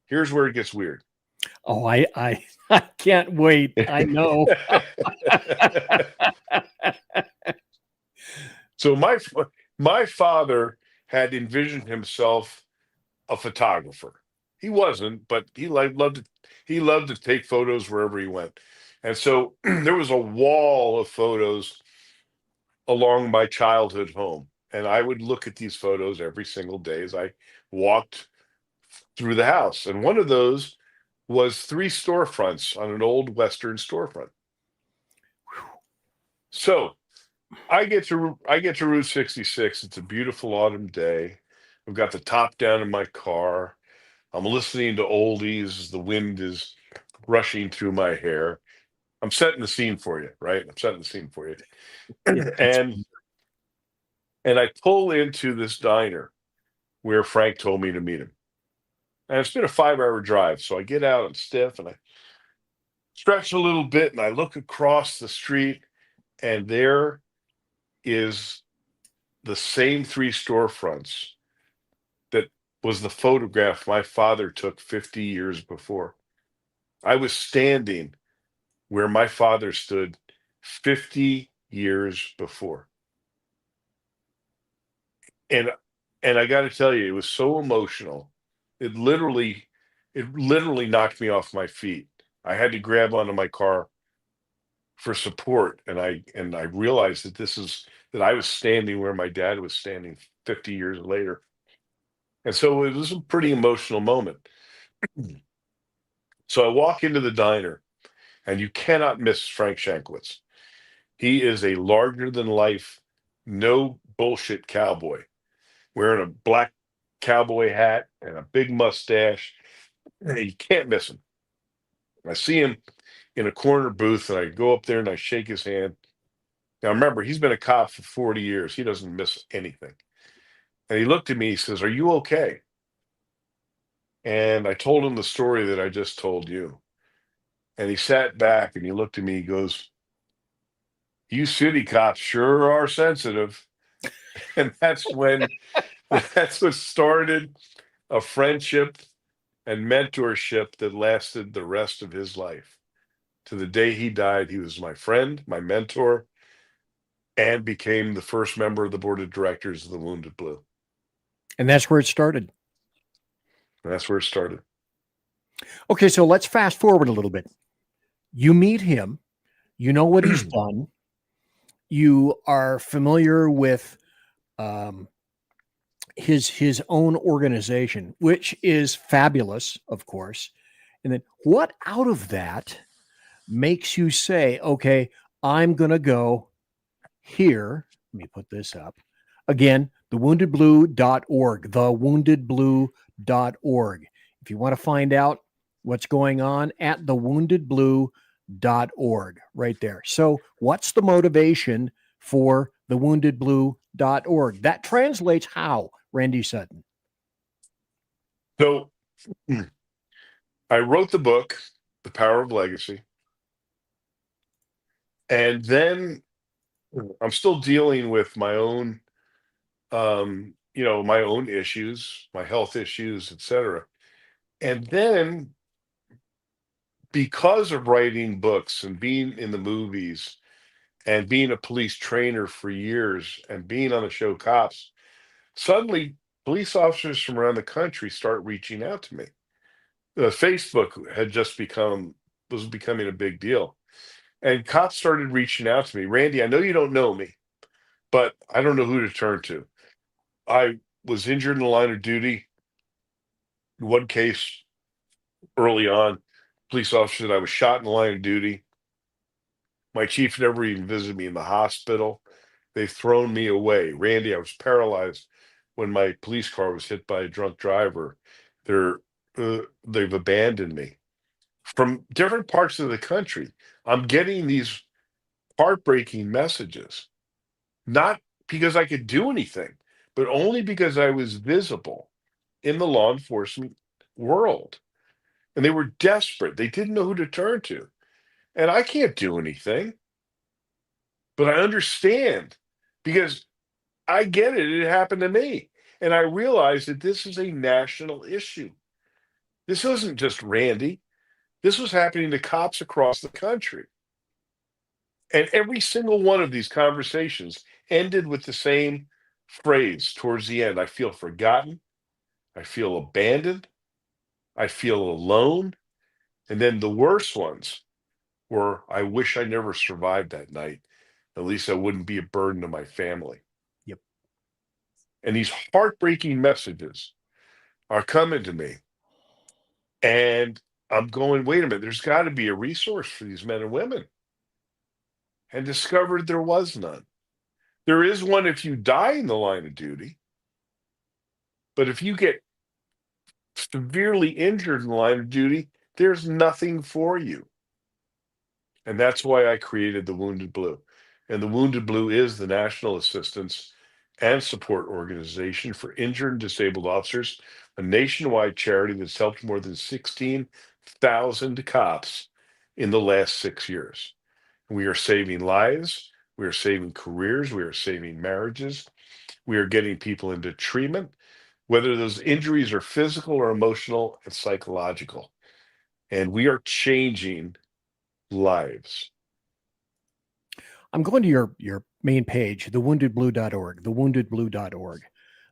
here's where it gets weird. Oh, I can't wait. I know. So my father had envisioned himself a photographer. He wasn't, but he loved to take photos wherever he went. And so there was a wall of photos along my childhood home. And I would look at these photos every single day as I walked through the house. And one of those was 3 storefronts on an old Western storefront. So I get to Route 66. It's a beautiful autumn day. I've got the top down in my car. I'm listening to oldies as the wind is rushing through my hair. I'm setting the scene for you, right? I'm setting the scene for you. and I pull into this diner where Frank told me to meet him. And it's been a 5-hour drive. So I get out, I'm stiff, and I stretch a little bit, and I look across the street, and there is the same 3 storefronts that was the photograph my father took 50 years before. I was standing where my father stood 50 years before. And I got to tell you, it was so emotional. It literally knocked me off my feet. I had to grab onto my car for support, and I realized that I was standing where my dad was standing 50 years later. And so it was a pretty emotional moment. So I walk into the diner, and you cannot miss Frank Shankowitz. He is a larger than life, no bullshit cowboy, wearing a black cowboy hat and a big mustache. You can't miss him. I see him in a corner booth, and I go up there and I shake his hand. Now remember, he's been a cop for 40 years. He doesn't miss anything. And he looked at me, he says, "Are you okay?" And I told him the story that I just told you. And he sat back and he looked at me, he goes, "You city cops sure are sensitive." And that's what started a friendship and mentorship that lasted the rest of his life. To the day he died, he was my friend, my mentor, and became the first member of the board of directors of the Wounded Blue. And that's where it started. Okay, so let's fast forward a little bit. You meet him, you know what he's done, you are familiar with his own organization, which is fabulous, of course. And then what out of that makes you say, okay, I'm going to go here. Let me put this up. Again, thewoundedblue.org, thewoundedblue.org. If you want to find out what's going on, at thewoundedblue.org, right there. So what's the motivation for thewoundedblue.org? That translates how, Randy Sutton? So I wrote the book, The Power of Legacy. And then I'm still dealing with my own, my own issues, my health issues, etc. And then because of writing books and being in the movies and being a police trainer for years and being on the show Cops, suddenly police officers from around the country start reaching out to me. Facebook had just was becoming a big deal. And cops started reaching out to me. "Randy, I know you don't know me, but I don't know who to turn to. I was injured in the line of duty. In one case early on, police officer said I was shot in the line of duty. My chief never even visited me in the hospital. They've thrown me away. Randy, I was paralyzed when my police car was hit by a drunk driver. They've abandoned me. From different parts of the country, I'm getting these heartbreaking messages, not because I could do anything, but only because I was visible in the law enforcement world. And they were desperate. They didn't know who to turn to. And I can't do anything, but I understand because I get it. It happened to me. And I realized that this is a national issue. This wasn't just Randy. This was happening to cops across the country. And every single one of these conversations ended with the same phrase towards the end. I feel forgotten. I feel abandoned. I feel alone. And then the worst ones were, I wish I never survived that night. At least I wouldn't be a burden to my family. Yep. And these heartbreaking messages are coming to me. And I'm going, wait a minute, there's got to be a resource for these men and women. And discovered there was none. There is one if you die in the line of duty. But if you get severely injured in the line of duty, there's nothing for you. And that's why I created the Wounded Blue. And the Wounded Blue is the national assistance and support organization for injured and disabled officers, a nationwide charity that's helped more than 16,000 cops in the last 6 years. We are saving lives. We are saving careers. We are saving marriages. We are getting people into treatment, whether those injuries are physical or emotional and psychological. And we are changing lives. I'm going to your main page, thewoundedblue.org, thewoundedblue.org.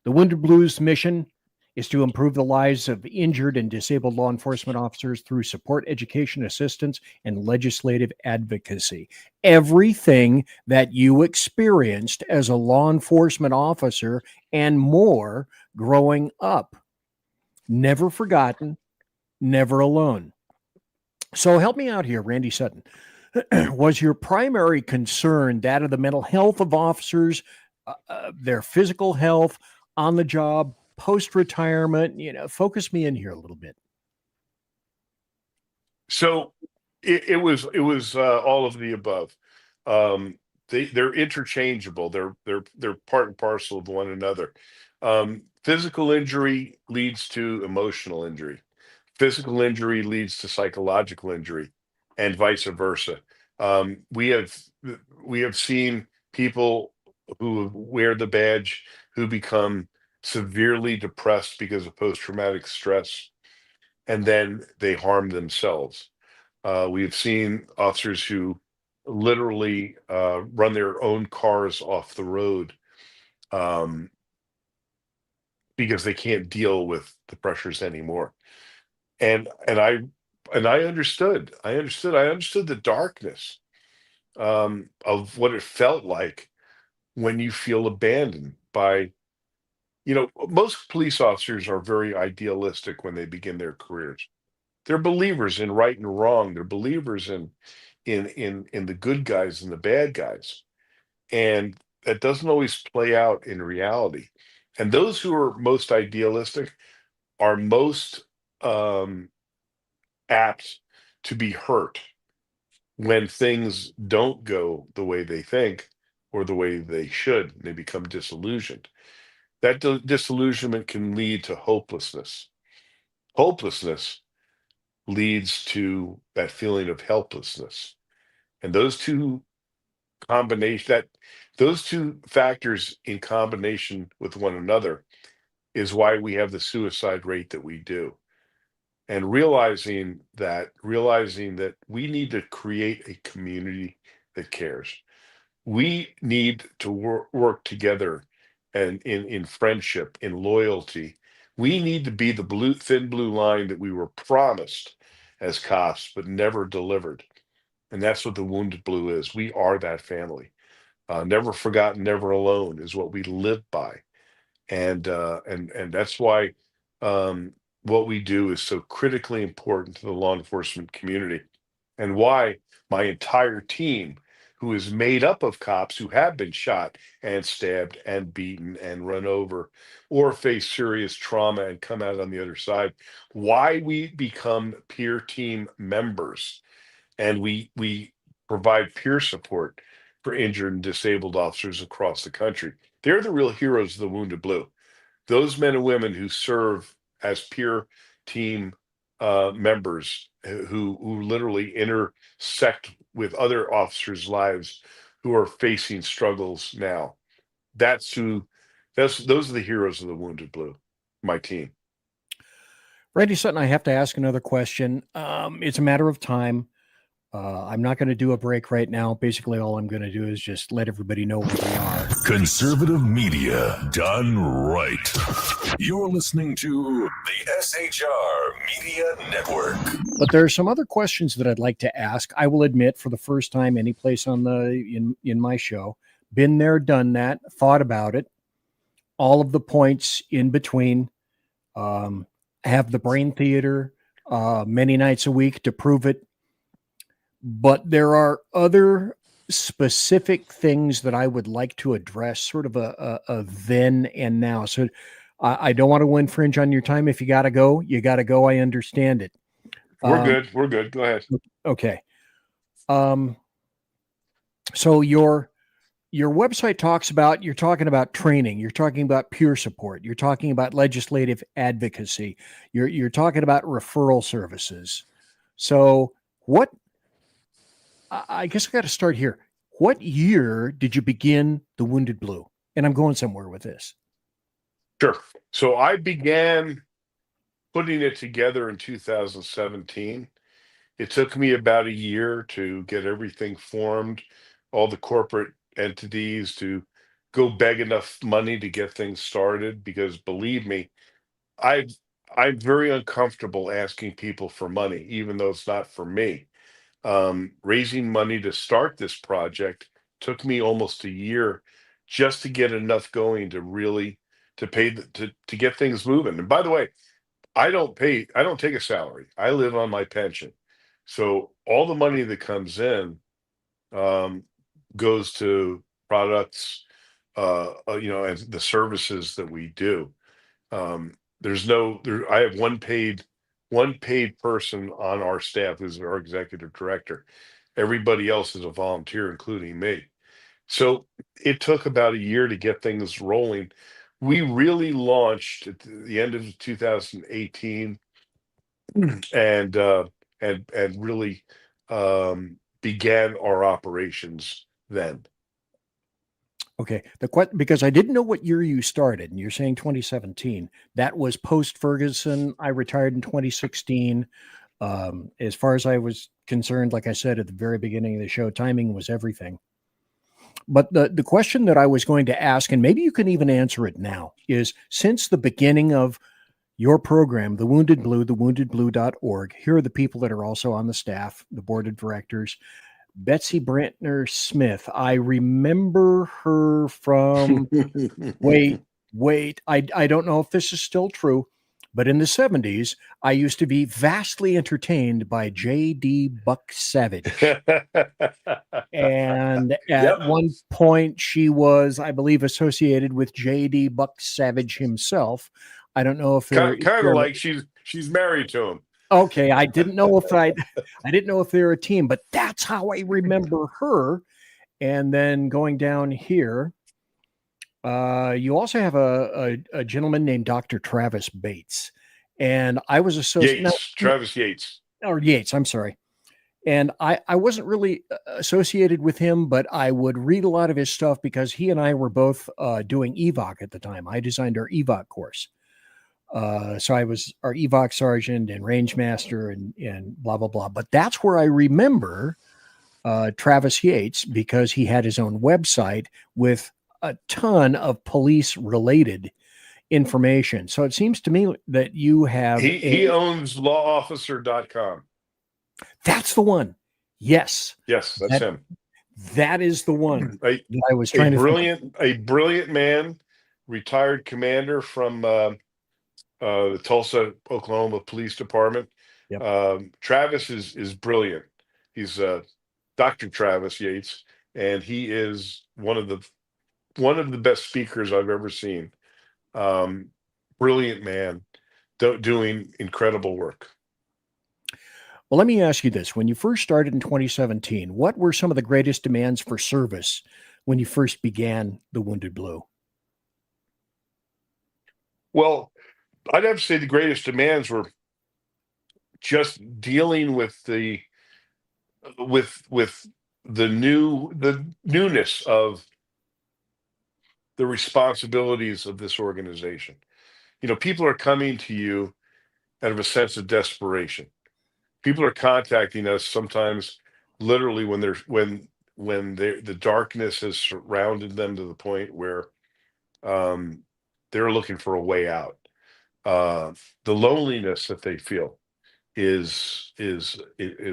The Wounded Blue's mission is to improve the lives of injured and disabled law enforcement officers through support, education, assistance, and legislative advocacy. Everything that you experienced as a law enforcement officer and more growing up. Never forgotten, never alone. So help me out here, Randy Sutton. Was your primary concern that of the mental health of officers, their physical health, on the job, post-retirement? Focus me in here a little bit. So it was all of the above. They're interchangeable. They're part and parcel of one another. Physical injury leads to emotional injury. Physical injury leads to psychological injury, and vice versa. We have seen people who wear the badge who become severely depressed because of post-traumatic stress, and then they harm themselves. We've seen officers who literally run their own cars off the road because they can't deal with the pressures anymore. And I understood. I understood the darkness of what it felt like when you feel abandoned by, most police officers are very idealistic when they begin their careers. They're believers in right and wrong. They're believers in the good guys and the bad guys. And that doesn't always play out in reality. And those who are most idealistic are most apt to be hurt when things don't go the way they think or the way they should. They become disillusioned. That disillusionment can lead to hopelessness. Hopelessness leads to that feeling of helplessness. And those two factors in combination with one another is why we have the suicide rate that we do. And realizing that we need to create a community that cares. We need to work together and in friendship, in loyalty. We need to be the thin blue line that we were promised as cops, but never delivered. And that's what the Wounded Blue is. We are that family. Never forgotten, never alone is what we live by. And that's why what we do is so critically important to the law enforcement community, and why my entire team who is made up of cops who have been shot and stabbed and beaten and run over or face serious trauma and come out on the other side. Why we become peer team members, and we provide peer support for injured and disabled officers across the country. They're the real heroes of the Wounded Blue. Those men and women who serve as peer team members who literally intersect with other officers' lives who are facing struggles now. Those are the heroes of the Wounded Blue, my team. Randy Sutton, I have to ask another question. It's a matter of time. I'm not going to do a break right now. Basically, all I'm going to do is just let everybody know where we are. Conservative media done right. You're listening to the SHR Media Network. But there are some other questions that I'd like to ask. I will admit, for the first time, any place on in my show, been there, done that, thought about it. All of the points in between. Have the brain theater many nights a week to prove it. But there are other specific things that I would like to address, sort of a then and now. So I don't want to infringe on your time. If you got to go, you got to go. I understand it. We're good. We're good. Go ahead. Okay. So your website talks about, you're talking about training, you're talking about peer support, you're talking about legislative advocacy, you're talking about referral services. So I guess I got to start here. What year did you begin the Wounded Blue? And I'm going somewhere with this. Sure. So I began putting it together in 2017. It took me about a year to get everything formed, all the corporate entities to go beg enough money to get things started, because believe me, I'm very uncomfortable asking people for money, even though it's not for me. Raising money to start this project took me almost a year just to get enough going to really to get things moving. And by the way, I don't take a salary. I live on my pension. So all the money that comes in goes to products, and the services that we do. I have one paid person on our staff who's our executive director. Everybody else is a volunteer, including me. So it took about a year to get things rolling. We really launched at the end of 2018 and really began our operations then. Okay. Because I didn't know what year you started, and you're saying 2017. That was post Ferguson. I retired in 2016. As far as I was concerned, like I said at the very beginning of the show, timing was everything. But the question that I was going to ask, and maybe you can even answer it now, is since the beginning of your program, The Wounded Blue, thewoundedblue.org, here are the people that are also on the staff, the board of directors. Betsy Brantner Smith. I remember her from, wait, I don't know if this is still true, but in the 70s, I used to be vastly entertained by J.D. Buck Savage. And at one point, she was, I believe, associated with J.D. Buck Savage himself. I don't know if kind of like she's married to him. Okay, I didn't know if they're a team, but that's how I remember her. And then going down here, you also have a gentleman named Dr. Travis Bates, and I was associated. Travis Yates. Or Yates, I'm sorry. And I wasn't really associated with him, but I would read a lot of his stuff because he and I were both doing EVOC at the time. I designed our EVOC course. So I was our EVOC sergeant and range master and blah, blah, blah. But that's where I remember Travis Yates, because he had his own website with a ton of police related information. So it seems to me that you have. He owns lawofficer.com. That's the one. Yes. Yes, that's him. That is the one. I was trying a brilliant man, retired commander from the Tulsa, Oklahoma Police Department. Yep. Travis is brilliant. He's Dr. Travis Yates, and he is one of the best speakers I've ever seen. Brilliant man, doing incredible work. Well, let me ask you this. When you first started in 2017, what were some of the greatest demands for service when you first began the Wounded Blue? Well, I'd have to say the greatest demands were just dealing with the newness of the responsibilities of this organization. People are coming to you out of a sense of desperation. People are contacting us sometimes literally when the darkness has surrounded them to the point where they're looking for a way out. The loneliness that they feel is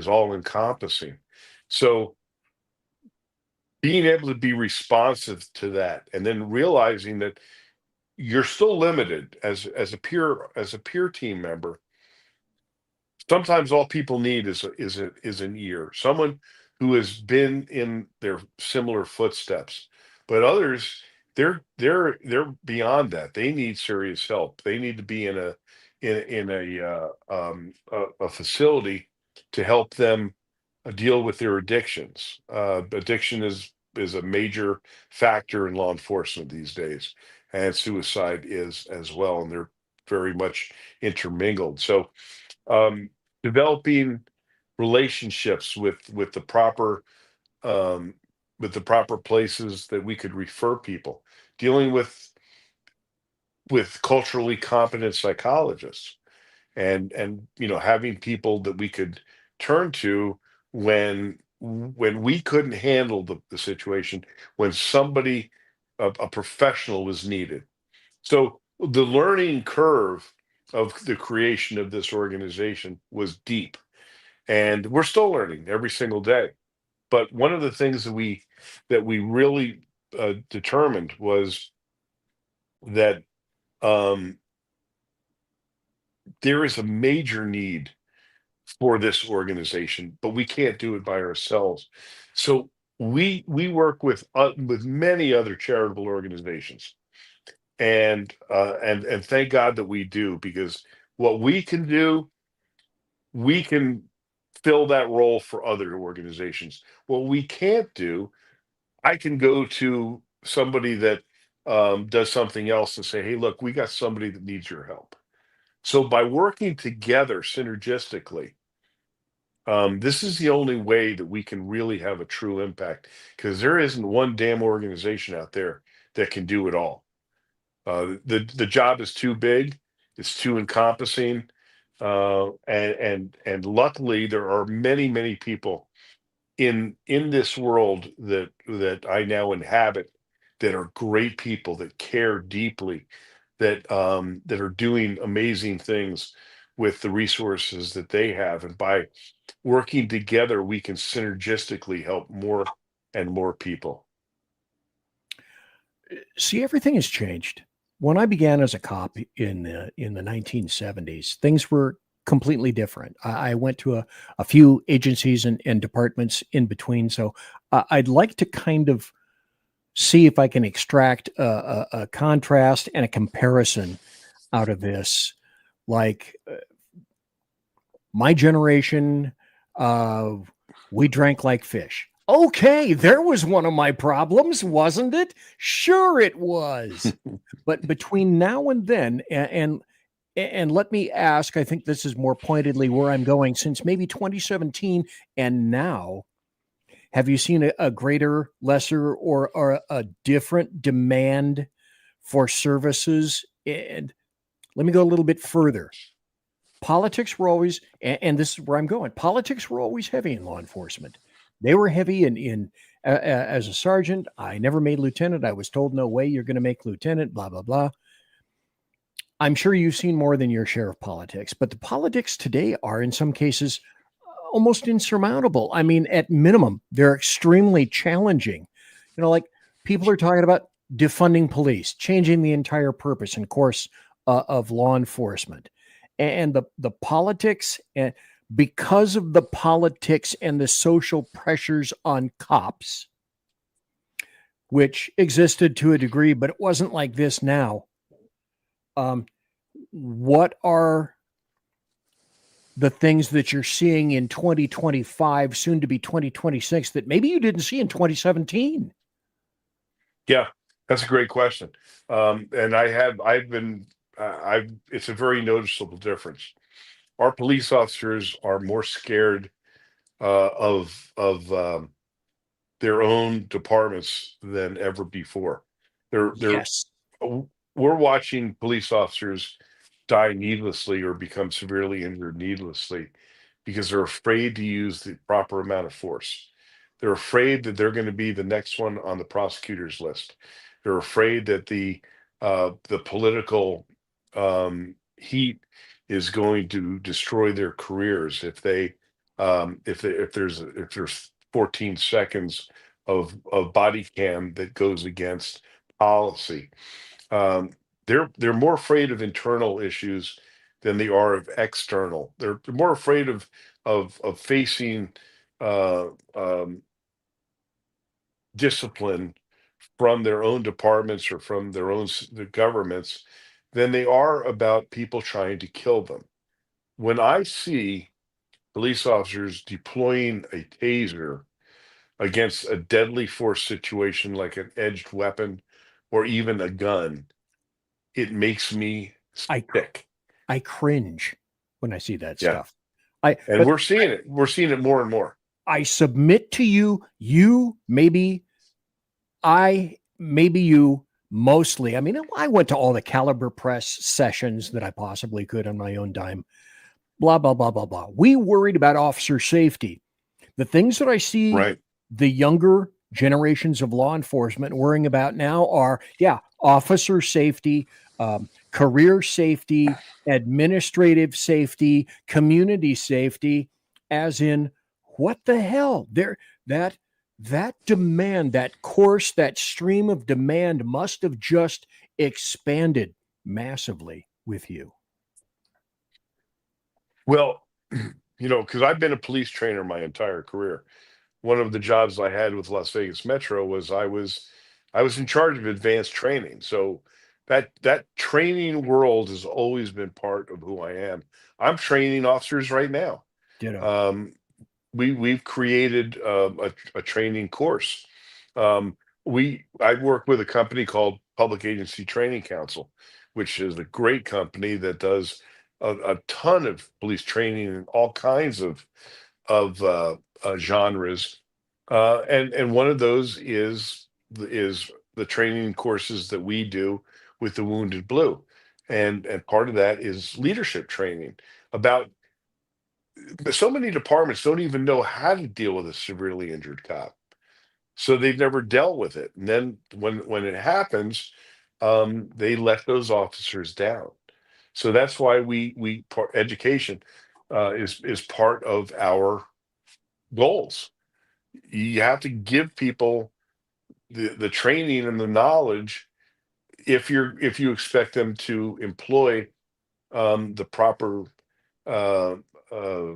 all encompassing. So being able to be responsive to that, and then realizing that you're still limited as a peer team member. Sometimes all people need is an ear, someone who has been in their similar footsteps. But others, they're beyond that. They need serious help. They need to be in a facility to help them deal with their addictions. Addiction is a major factor in law enforcement these days, and suicide is as well, and they're very much intermingled. So developing relationships with the proper places that we could refer people, dealing with culturally competent psychologists, and having people that we could turn to when we couldn't handle the situation, when somebody, a professional, was needed. So the learning curve of the creation of this organization was deep, and we're still learning every single day. But one of the things that we really determined was that there is a major need for this organization, but we can't do it by ourselves. So we work with many other charitable organizations, and thank God that we do, because what we can do, we can fill that role for other organizations. What we can't do, I can go to somebody that does something else and say, hey, look, we got somebody that needs your help. So by working together synergistically, this is the only way that we can really have a true impact, because there isn't one damn organization out there that can do it all. The job is too big, it's too encompassing, and luckily there are many people in this world that I now inhabit that are great people, that care deeply, that are doing amazing things with the resources that they have, and by working together, we can synergistically help more and more people. See, everything has changed. When I began as a cop in the 1970s, things were completely different. I went to a few agencies and departments in between. So I'd like to kind of see if I can extract a contrast and a comparison out of this. Like my generation, we drank like fish. Okay, there was one of my problems, wasn't it? Sure it was. But between now and then, and let me ask, I think this is more pointedly where I'm going, since maybe 2017 and now, have you seen a greater, lesser, or a different demand for services? And let me go a little bit further. Politics were always, and this is where I'm going, politics were always heavy in law enforcement. They were heavy in as a sergeant. I never made lieutenant. I was told, no way, you're going to make lieutenant, blah, blah, blah. I'm sure you've seen more than your share of politics, but the politics today are in some cases almost insurmountable. I mean, at minimum, they're extremely challenging. Like people are talking about defunding police, changing the entire purpose and course of law enforcement. And the politics, and because of the politics and the social pressures on cops, which existed to a degree, but it wasn't like this now. What are the things that you're seeing in 2025, soon to be 2026, that maybe you didn't see in 2017? Yeah, that's a great question. And it's a very noticeable difference. Our police officers are more scared of their own departments than ever before. They're Yes. We're watching police officers die needlessly or become severely injured needlessly because they're afraid to use the proper amount of force. They're afraid that they're going to be the next one on the prosecutor's list. They're afraid that the political heat is going to destroy their careers if there's 14 seconds of body cam that goes against policy. Um, they're more afraid of internal issues than they are of external. They're more afraid of facing uh, um, discipline from their own departments or from their own the governments than they are about people trying to kill them. When I see police officers deploying a taser against a deadly force situation like an edged weapon or even a gun, it makes me sick. I cringe when I see that Yeah. stuff. And we're seeing it. We're seeing it more and more. I submit to you, maybe you mostly. I mean, I went to all the Caliber Press sessions that I possibly could on my own dime. Blah, blah, blah, blah, blah. We worried about officer safety. The things that I see the younger generations of law enforcement worrying about now are, officer safety, career safety, administrative safety, community safety, as in, what the hell? That demand, that course, that stream of demand must have just expanded massively with you. Well, because I've been a police trainer my entire career. One of the jobs I had with Las Vegas Metro was I was in charge of advanced training. So that training world has always been part of who I am. I'm training officers right now. Ditto. We've created a training course. I work with a company called Public Agency Training Council, which is a great company that does a ton of police training in all kinds of genres, and one of those is the training courses that we do with the Wounded Blue, and part of that is leadership training. About so many departments don't even know how to deal with a severely injured cop, so they've never dealt with it. And then when it happens, they let those officers down. So that's why education is part of our goals. You have to give people the training and the knowledge if you expect them to employ the proper uh, uh,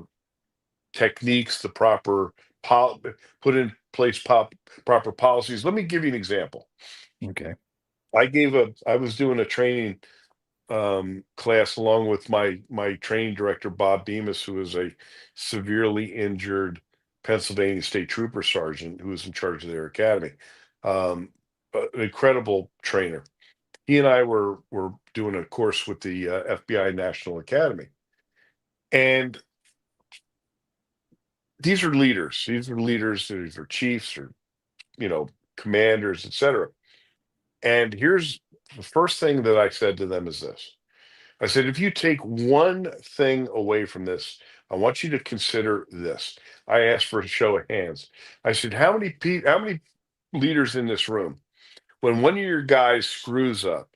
techniques, the proper put in place proper policies. Let me give you an example. Okay. I was doing a training class along with my training director, Bob Bemis, who is a severely injured Pennsylvania State Trooper Sergeant who was in charge of their academy. An incredible trainer. He and I were doing a course with the FBI National Academy, and these are leaders. These are chiefs or commanders, etc. And here's the first thing that I said to them is this. I said, if you take one thing away from this, I want you to consider this. I asked for a show of hands. I said, how many leaders in this room, when one of your guys screws up,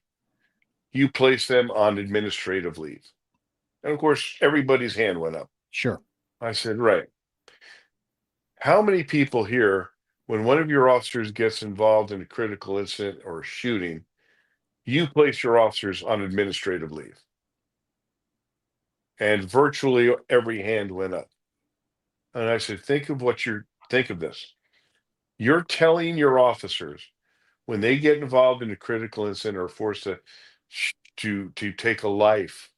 you place them on administrative leave? And of course, everybody's hand went up. Sure. I said, right. How many people here, when one of your officers gets involved in a critical incident or a shooting, you place your officers on administrative leave? And virtually every hand went up. And I said, think of this. You're telling your officers when they get involved in a critical incident or are forced to take a life,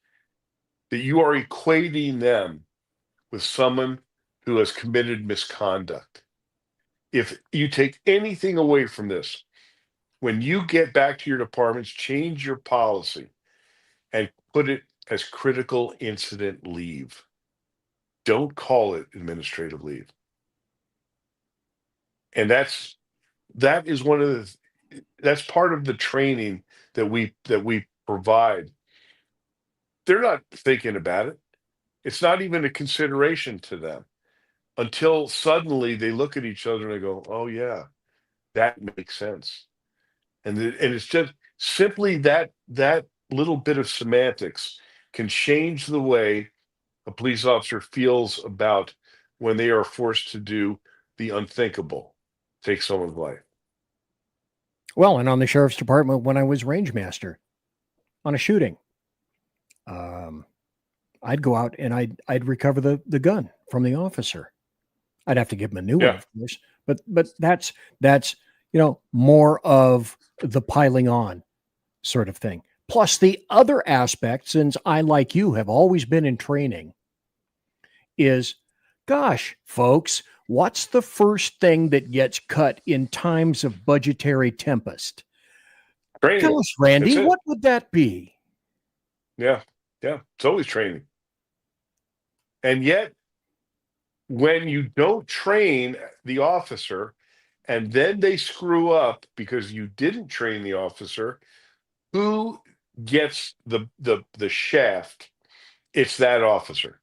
that you are equating them with someone who has committed misconduct. If you take anything away from this, when you get back to your departments, change your policy and put it as critical incident leave. Don't call it administrative leave. And that is one of that's part of the training that we provide. They're not thinking about it. It's not even a consideration to them until suddenly they look at each other and they go, "Oh yeah, that makes sense." And it's just simply that little bit of semantics can change the way a police officer feels about when they are forced to do the unthinkable, take someone's life. Well, and on the sheriff's department, when I was range master on a shooting, I'd go out and I'd recover the gun from the officer. I'd have to give him a new one, of course, but that's more of the piling on sort of thing. Plus the other aspect, since I, like you, have always been in training, is, gosh, folks, what's the first thing that gets cut in times of budgetary tempest? Training. Gosh, Randy, what would that be? Yeah. It's always training. And yet, when you don't train the officer and then they screw up because you didn't train the officer, who gets the shaft? It's that officer.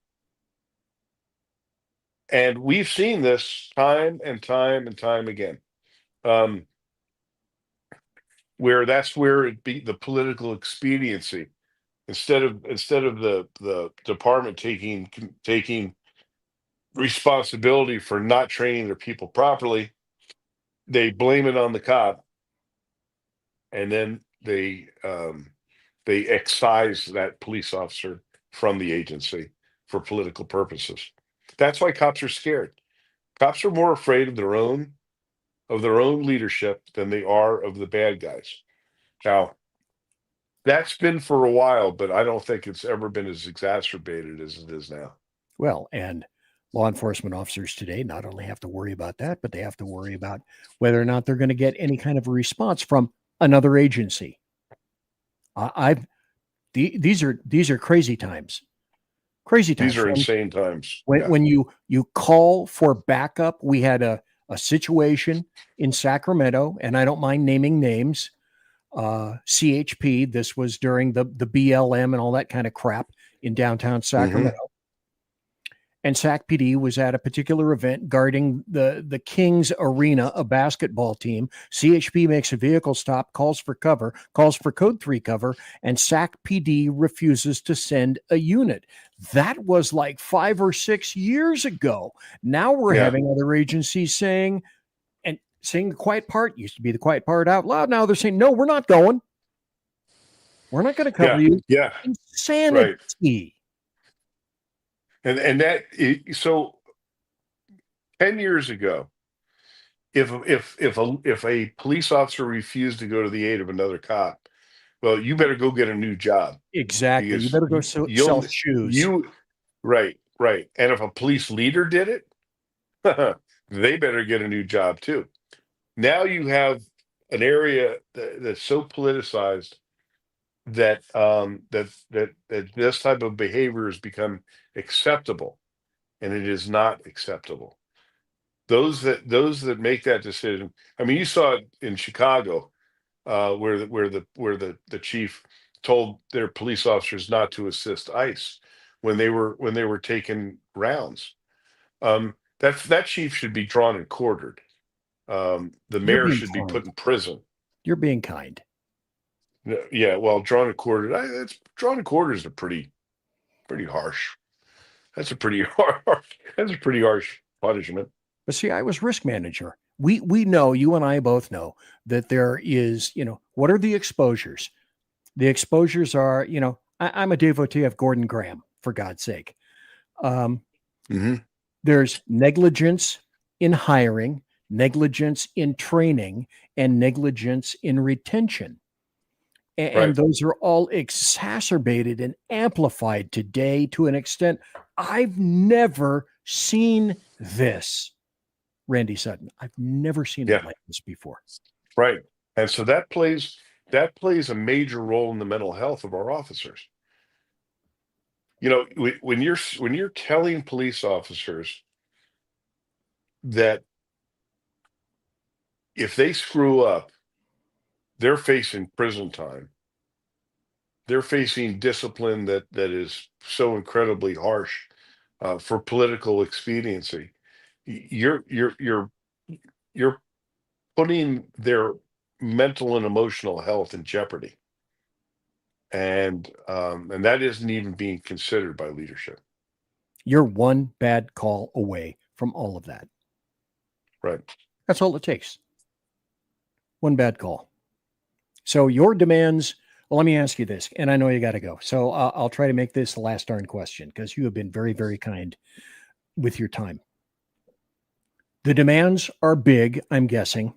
And we've seen this time and time and time again, where it be the political expediency. Instead of the department taking responsibility for not training their people properly, they blame it on the cop, and then they excise that police officer from the agency for political purposes. That's why cops are scared. Cops are more afraid of their own leadership than they are of the bad guys. Now, that's been for a while, but I don't think it's ever been as exacerbated as it is now. Well, and law enforcement officers today not only have to worry about that, but they have to worry about whether or not they're going to get any kind of a response from another agency. These are crazy times. Crazy times. These are insane times. When you call for backup, we had a situation in Sacramento, and I don't mind naming names. CHP. This was during the BLM and all that kind of crap in downtown Sacramento. And Sac PD was at a particular event guarding the Kings Arena, a basketball team. CHP makes a vehicle stop, calls for code 3 cover, and Sac PD refuses to send a unit. That was like 5 or 6 years ago. Now we're having other agencies saying the quiet part. Used to be the quiet part out loud. Now they're saying, no, we're not going. We're not going to cover you. Yeah. Insanity. Right. And so 10 years ago, if a police officer refused to go to the aid of another cop, well, you better go get a new job. Exactly. You better go sell shoes. Right. And if a police leader did it, they better get a new job too. Now you have an area that's so politicized that this type of behavior has become acceptable, and it is not acceptable. Those that make that decision. I mean, you saw it in Chicago, where the chief told their police officers not to assist ICE when they were taking rounds. That chief should be drawn and quartered. The mayor should be put in prison. You're being kind. Yeah, well, drawn and quartered. Drawn and quartered is a pretty harsh. That's a pretty harsh punishment. But see, I was risk manager. We know, you and I both know, that there is, what are the exposures? The exposures are, I'm a devotee of Gordon Graham, for God's sake. There's negligence in hiring, negligence in training, and negligence in retention. And Right. those are all exacerbated and amplified today to an extent I've never seen this. Randy Sutton, I've never seen Yeah. it like this before. Right. And so that plays a major role in the mental health of our officers. You know, when you're telling police officers that if they screw up, they're facing prison time. They're facing discipline that is so incredibly harsh for political expediency. You're putting their mental and emotional health in jeopardy, and that isn't even being considered by leadership. You're one bad call away from all of that. Right. That's all it takes. One bad call. So your demands, well, let me ask you this, and I know you got to go. So I'll try to make this the last darn question because you have been very, very kind with your time. The demands are big, I'm guessing.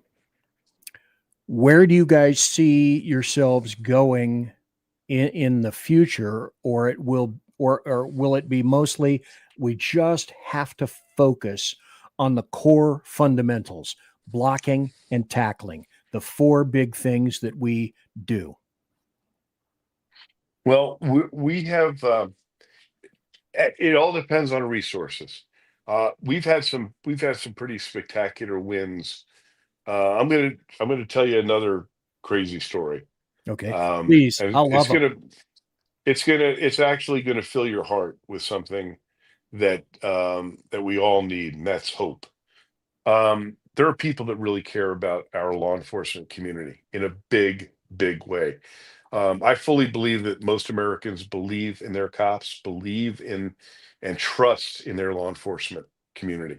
Where do you guys see yourselves going in the future, or will it be mostly we just have to focus on the core fundamentals, blocking and tackling, the four big things that we do? Well, we have. It all depends on resources. We've had some pretty spectacular wins. I'm gonna tell you another crazy story. Okay, please. And I'll love it. it's actually gonna fill your heart with something that that we all need, and that's hope. There are people that really care about our law enforcement community in a big, big way. I fully believe that most Americans believe in their cops, believe in and trust in their law enforcement community.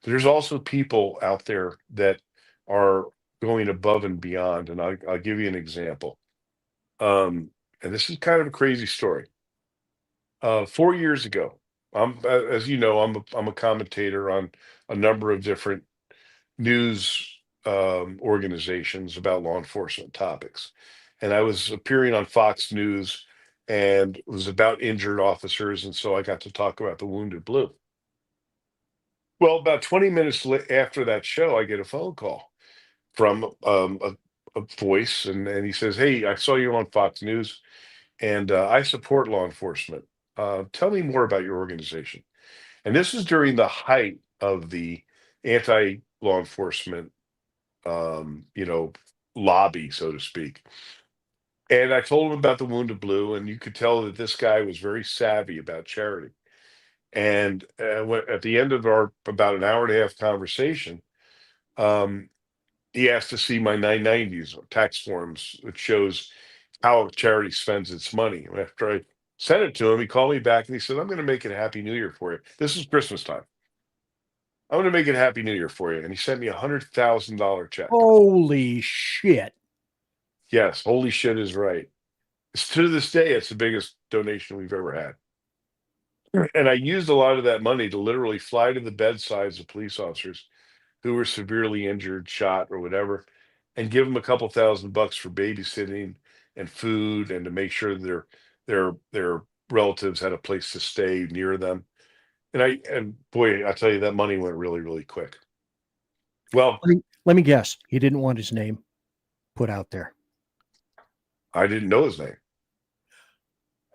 There's also people out there that are going above and beyond, and I'll give you an example. And this is kind of a crazy story. 4 years ago, as you know, I'm a commentator on a number of different news organizations about law enforcement topics. And I was appearing on Fox News and it was about injured officers. And so I got to talk about the Wounded Blue. Well, about 20 minutes after that show, I get a phone call from a voice, and he says, "Hey, I saw you on Fox News, and I support law enforcement. Tell me more about your organization." And this is during the height of the anti-law enforcement you know, lobby, so to speak. And I told him about the Wounded Blue, and you could tell that this guy was very savvy about charity. And at the end of our about an hour and a half conversation, um, he asked to see my 990s or tax forms, which shows how charity spends its money. After I sent it to him, he called me back and he said, "I'm going to make it a Happy New Year for you. This is Christmas time. I'm going to make it a Happy New Year for you." And he sent me $100,000 check. Holy shit. Yes, holy shit is right. To this day, it's the biggest donation we've ever had. And I used a lot of that money to literally fly to the bedsides of police officers who were severely injured, shot, or whatever, and give them a couple $1,000 for babysitting and food, and to make sure their relatives had a place to stay near them. And boy, I tell you, that money went really, really quick. Well, let me guess. He didn't want his name put out there. I didn't know his name.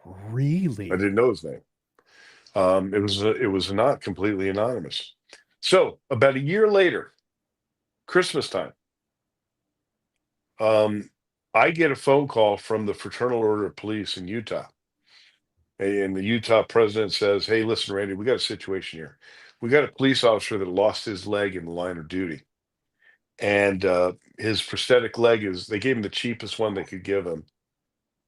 Really? I didn't know his name. It was not completely anonymous. So about a year later, Christmas time, I get a phone call from the Fraternal Order of Police in Utah. And the Utah president says, "Hey, listen, Randy, we got a situation here. We got a police officer that lost his leg in the line of duty. And his prosthetic leg they gave him the cheapest one they could give him.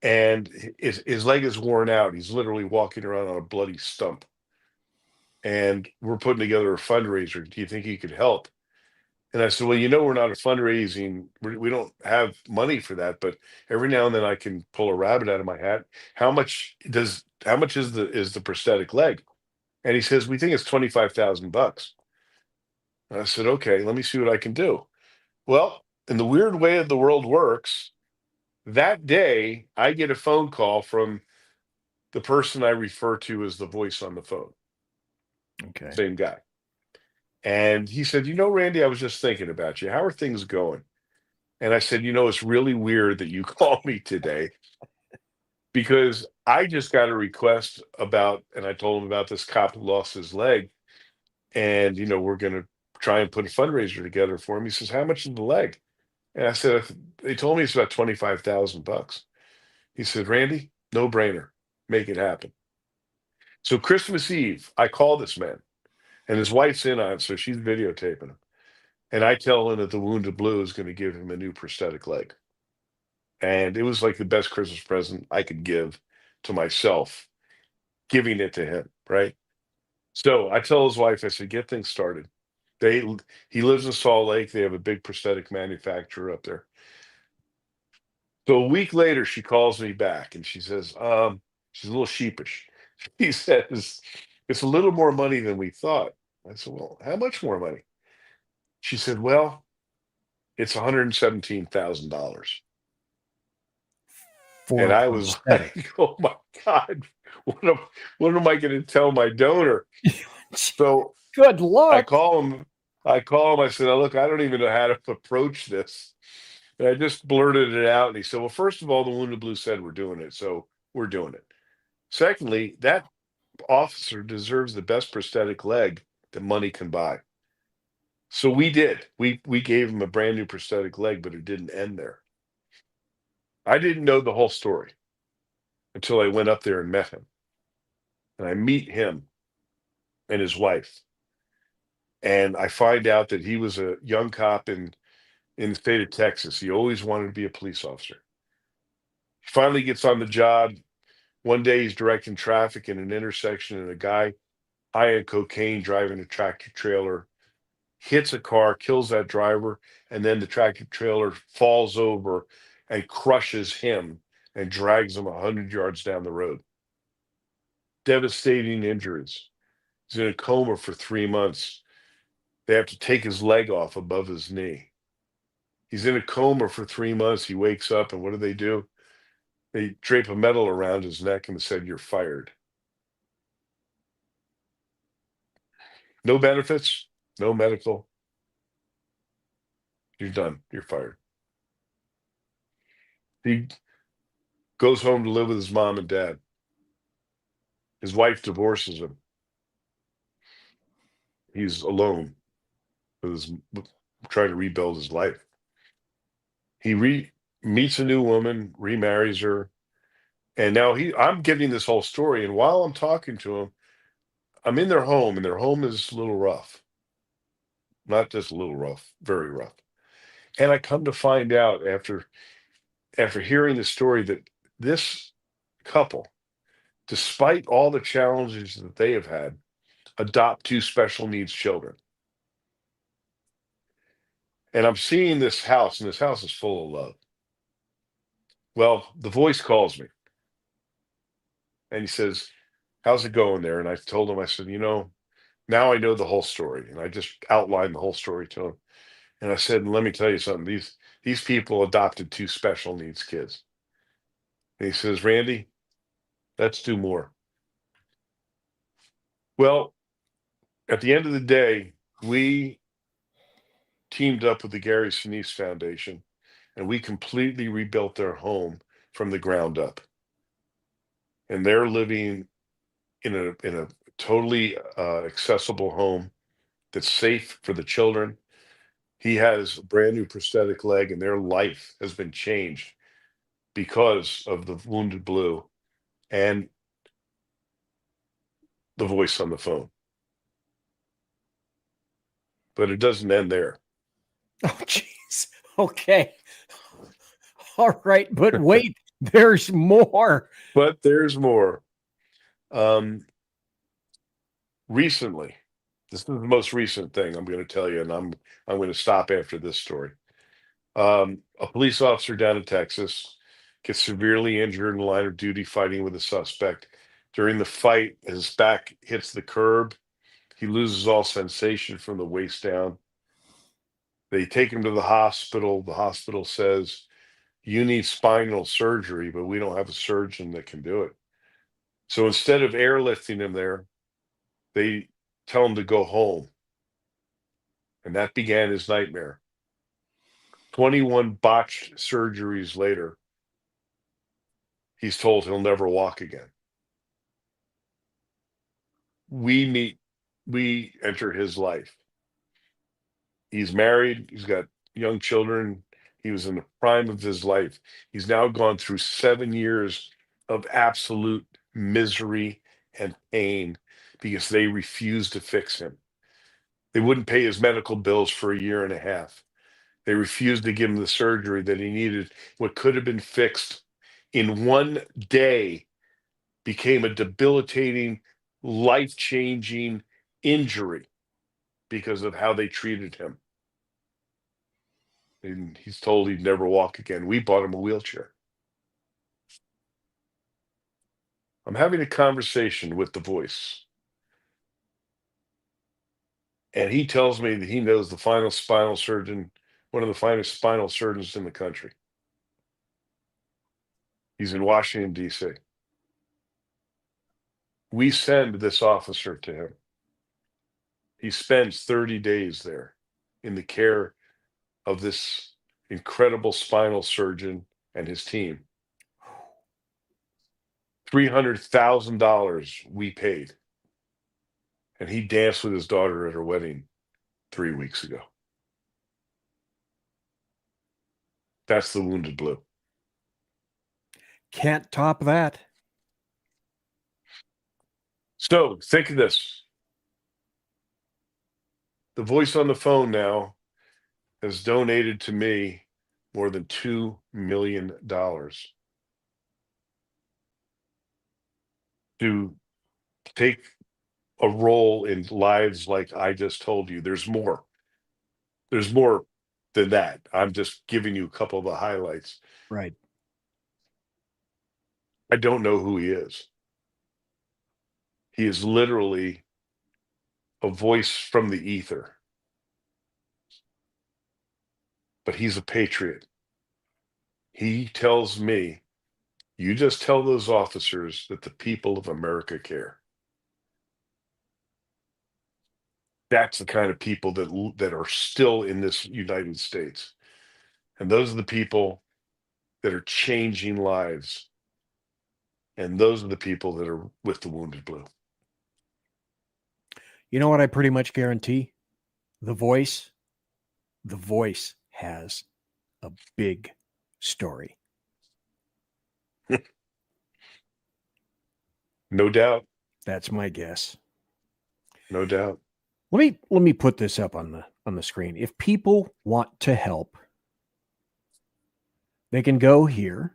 And his leg is worn out. He's literally walking around on a bloody stump. And we're putting together a fundraiser. Do you think he could help?" And I said, "Well, we're not a fundraising. We don't have money for that, but every now and then I can pull a rabbit out of my hat. How much is the prosthetic leg?" And he says, "We think it's $25,000. And I said, okay, let me see what I can do. Well, in the weird way of the world works, that day I get a phone call from the person I refer to as the voice on the phone. Okay. Same guy. And he said, Randy, I was just thinking about you. How are things going? And I said, it's really weird that you called me today because I just got a request about, and I told him about this cop who lost his leg. And, we're going to try and put a fundraiser together for him. He says, how much is the leg? And I said, they told me it's about $25,000. He said, Randy, no brainer, make it happen. So Christmas Eve, I call this man and his wife's in on it. So she's videotaping him. And I tell him that the Wounded Blue is going to give him a new prosthetic leg. And it was like the best Christmas present I could give to myself, giving it to him, right? So I tell his wife, I said, get things started. He lives in Salt Lake. They have a big prosthetic manufacturer up there. So a week later, she calls me back and she says, she's a little sheepish. She says, it's a little more money than we thought. I said, well, how much more money? She said, well, it's $117,000. For And a I was prosthetic. like, oh my God, what am I going to tell my donor? So good luck. I call him. I said, oh, look, I don't even know how to approach this. And I just blurted it out. And he said, well, first of all, the Wounded Blue said we're doing it. So we're doing it. Secondly, that officer deserves the best prosthetic leg that money can buy. So we did. We gave him a brand new prosthetic leg, but it didn't end there. I didn't know the whole story until I went up there and met him. And I meet him and his wife. And I find out that he was a young cop in the state of Texas. He always wanted to be a police officer. He finally gets on the job. One day he's directing traffic in an intersection, and a guy high on cocaine driving a tractor trailer hits a car, kills that driver, and then the tractor trailer falls over and crushes him and drags him 100 yards down the road. Devastating injuries. He's in a coma for 3 months. They have to take his leg off above his knee. He's in a coma for 3 months. He wakes up, and what do? They drape a medal around his neck and said, you're fired. No benefits, no medical. You're done. You're fired. He goes home to live with his mom and dad. His wife divorces him. He's alone trying to rebuild his life. He meets a new woman, remarries her, and now I'm getting this whole story. And while I'm talking to him, I'm in their home, and their home is a little rough. Not just a little rough, very rough. And I come to find out after hearing the story that this couple, despite all the challenges that they have had, adopt 2 special needs children. And I'm seeing this house, and this house is full of love. Well, the voice calls me, and he says, how's it going there? And I told him, I said, now I know the whole story. And I just outlined the whole story to him. And I said, let me tell you something. These people adopted 2 special needs kids. And he says, Randy, let's do more. Well, at the end of the day, we teamed up with the Gary Sinise Foundation, and we completely rebuilt their home from the ground up. And they're living in a totally accessible home that's safe for the children. He has a brand new prosthetic leg, and their life has been changed because of the Wounded Blue and the voice on the phone. But it doesn't end there. Oh, jeez. Okay. All right. But wait, there's more. But there's more. Recently, this is the most recent thing I'm going to tell you, and I'm going to stop after this story. A police officer down in Texas gets severely injured in the line of duty fighting with a suspect. During the fight, his back hits the curb. He loses all sensation from the waist down. They take him to the hospital. The hospital says, you need spinal surgery, but we don't have a surgeon that can do it. So instead of airlifting him there, they tell him to go home. And that began his nightmare. 21 botched surgeries later, he's told he'll never walk again. We enter his life. He's married. He's got young children. He was in the prime of his life. He's now gone through 7 years of absolute misery and pain because they refused to fix him. They wouldn't pay his medical bills for a year and a half. They refused to give him the surgery that he needed. What could have been fixed in one day became a debilitating, life-changing injury because of how they treated him. And he's told he'd never walk again. We bought him a wheelchair. I'm having a conversation with the voice. And he tells me that he knows the final spinal surgeon, one of the finest spinal surgeons in the country. He's in Washington, D.C. We send this officer to him. He spends 30 days there in the care of this incredible spinal surgeon and his team. $300,000 we paid. And he danced with his daughter at her wedding 3 weeks ago. That's the Wounded Blue. Can't top that. So think of this. The voice on the phone now has donated to me more than $2 million to take a role in lives like I just told you. There's more. There's more than that. I'm just giving you a couple of the highlights. Right. I don't know who he is. He is literally a voice from the ether. But he's a patriot. He tells me, you just tell those officers that the people of America care. That's the kind of people that are still in this United States. And those are the people that are changing lives. And those are the people that are with the Wounded Blue. You know what I pretty much guarantee? The voice has a big story. No doubt. That's my guess. No doubt. Let me put this up on the screen. If people want to help, they can go here.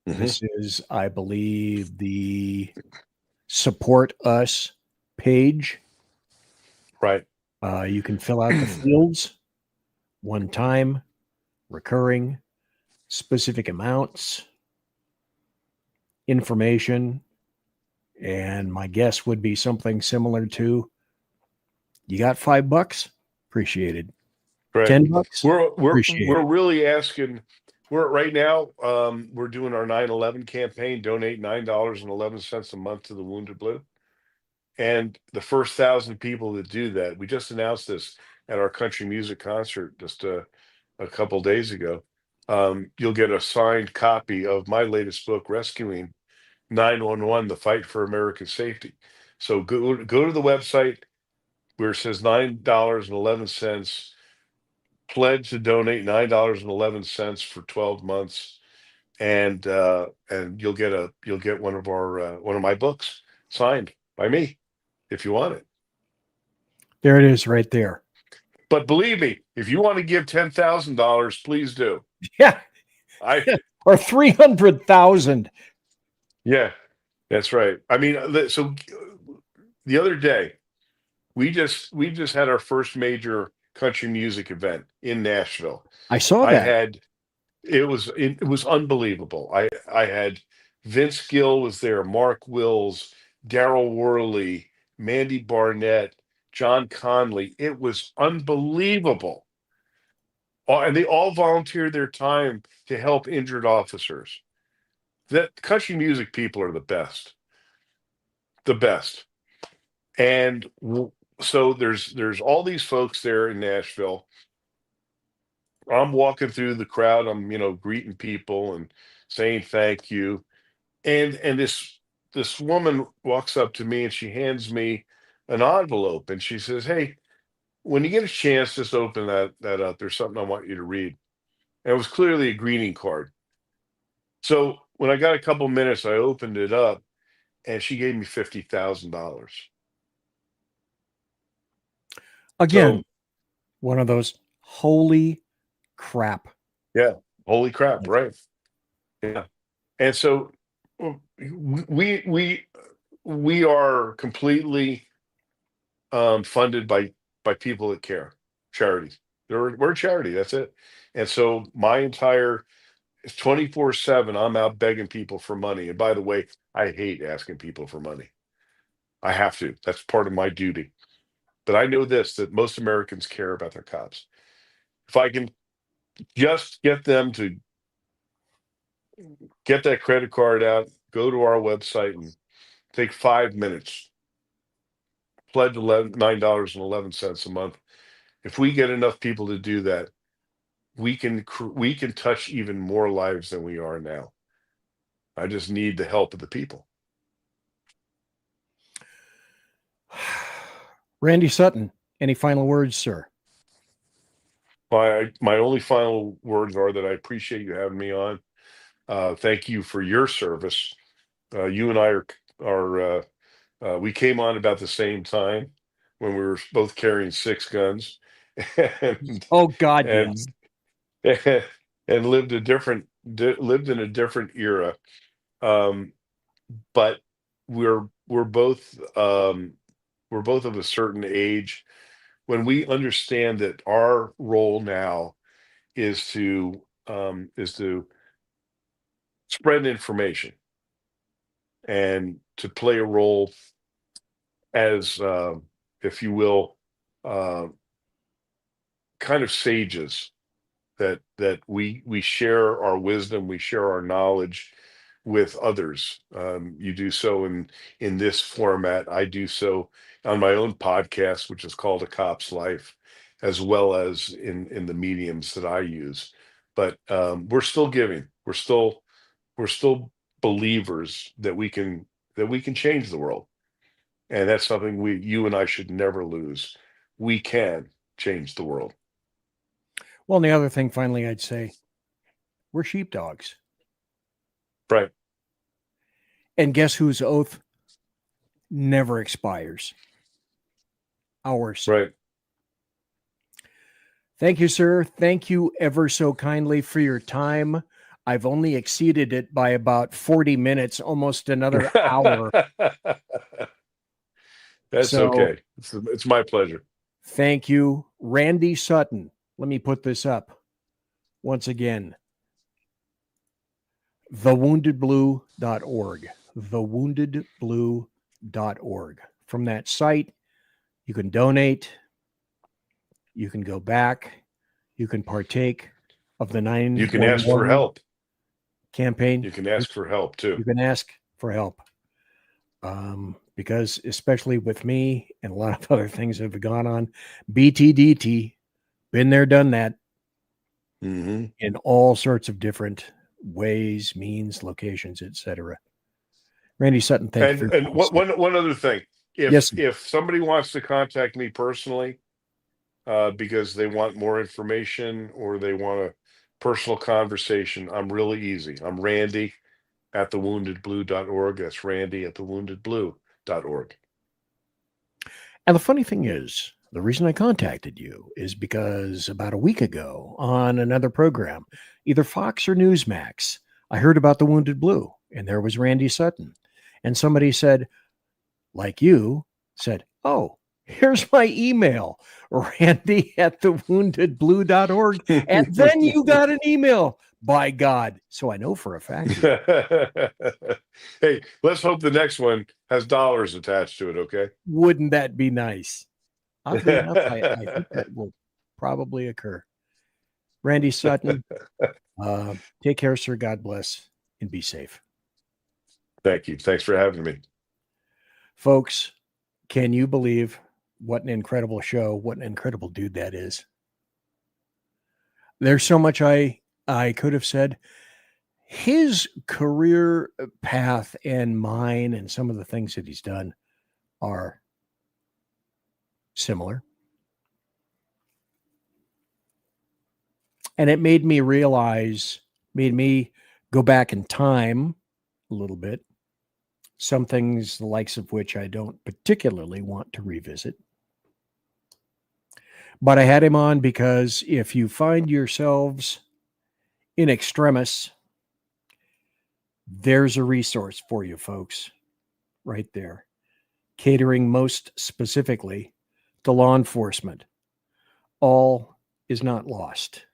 Mm-hmm. This is, I believe, the Support Us page. Right. You can fill out the fields, one time, recurring, specific amounts, information, and my guess would be something similar to, you got $5? Appreciated. Right. $10? We're really asking. We're right now. We're doing our 9/11 campaign. Donate $9.11 a month to the Wounded Blue, and the first 1,000 people that do that, we just announced this at our country music concert just a couple days ago. You'll get a signed copy of my latest book, Rescuing 911: The Fight for American Safety. So go to the website where it says $9.11. Pledge to donate $9.11 for 12 months, and you'll get one of my books signed by me if you want it. There it is, right there. But believe me, if you want to give $10,000, please do. Yeah, or 300,000. Yeah, that's right. I mean, so the other day, we just had our first major country music event in Nashville. I saw that. It was unbelievable. I had Vince Gill was there, Mark Wills, Daryl Worley, Mandy Barnett, John Conley. It was unbelievable. And they all volunteer their time to help injured officers. That country music people are the best. The best. And so there's all these folks there in Nashville. I'm walking through the crowd. I'm, greeting people and saying thank you. And this woman walks up to me and she hands me an envelope and she says, "Hey, when you get a chance, just open that up. There's something I want you to read." And it was clearly a greeting card. So when I got a couple minutes, I opened it up and she gave me $50,000. Again, one of those holy crap. Yeah. Holy crap. Right. Yeah. And so we are completely funded by people that care, charities. We're a charity. That's it. And so my entire 24/7, I'm out begging people for money. And by the way, I hate asking people for money. I have to. That's part of my duty. But I know that most Americans care about their cops. If I can just get them to get that credit card out, go to our website and take 5 minutes, pledge $9.11 a month. If we get enough people to do that, we can touch even more lives than we are now. I just need the help of the people. Randy Sutton, any final words, sir? My only final words are that I appreciate you having me on. Thank you for your service. You and I we came on about the same time when we were both carrying 6 guns. Oh God, yes. And lived in a different era. But we're both of a certain age. When we understand that our role now is to spread information and to play a role as, if you will, kind of sages, that we share our wisdom, we share our knowledge with others. You do so in this format. I do so on my own podcast, which is called A Cop's Life, as well as in the mediums that I use. But we're still giving. We're still believers that we can change the world, and that's something you and I should never lose. We can change the world. Well, and the other thing, finally, I'd say, we're sheepdogs. Right. And guess whose oath never expires? Ours. Right. Thank you, sir. Thank you ever so kindly for your time. I've only exceeded it by about 40 minutes, almost another hour. That's okay. It's my pleasure. Thank you, Randy Sutton. Let me put this up once again. thewoundedblue.org. thewoundedblue.org. From that site, you can donate, you can go back, you can partake of the 911. You can ask for help campaign. You can ask for help too. You can ask for help. Because especially with me and a lot of other things that have gone on, BTDT, been there, done that, in all sorts of different ways, means, locations, etc. Randy Sutton, thank you. And one other thing, if somebody wants to contact me personally, because they want more information or they want a personal conversation, I'm really easy. I'm Randy at thewoundedblue.org. That's Randy at thewoundedblue.org. And the funny thing is, the reason I contacted you is because about a week ago on another program, either Fox or Newsmax, I heard about the Wounded Blue, and there was Randy Sutton. And somebody said, like you, said, "Oh, here's my email, Randy at thewoundedblue.org." And then you got an email, by God. So I know for a fact. Hey, let's hope the next one has dollars attached to it, okay? Wouldn't that be nice? Oddly enough, I think that will probably occur. Randy Sutton, take care, sir. God bless, and be safe. Thank you. Thanks for having me. Folks, can you believe what an incredible show, what an incredible dude that is? There's so much I could have said. His career path and mine and some of the things that he's done are similar. And it made me realize, made me go back in time a little bit. Some things, the likes of which I don't particularly want to revisit. But I had him on because if you find yourselves in extremis, there's a resource for you, folks, right there. Catering most specifically to law enforcement. All is not lost.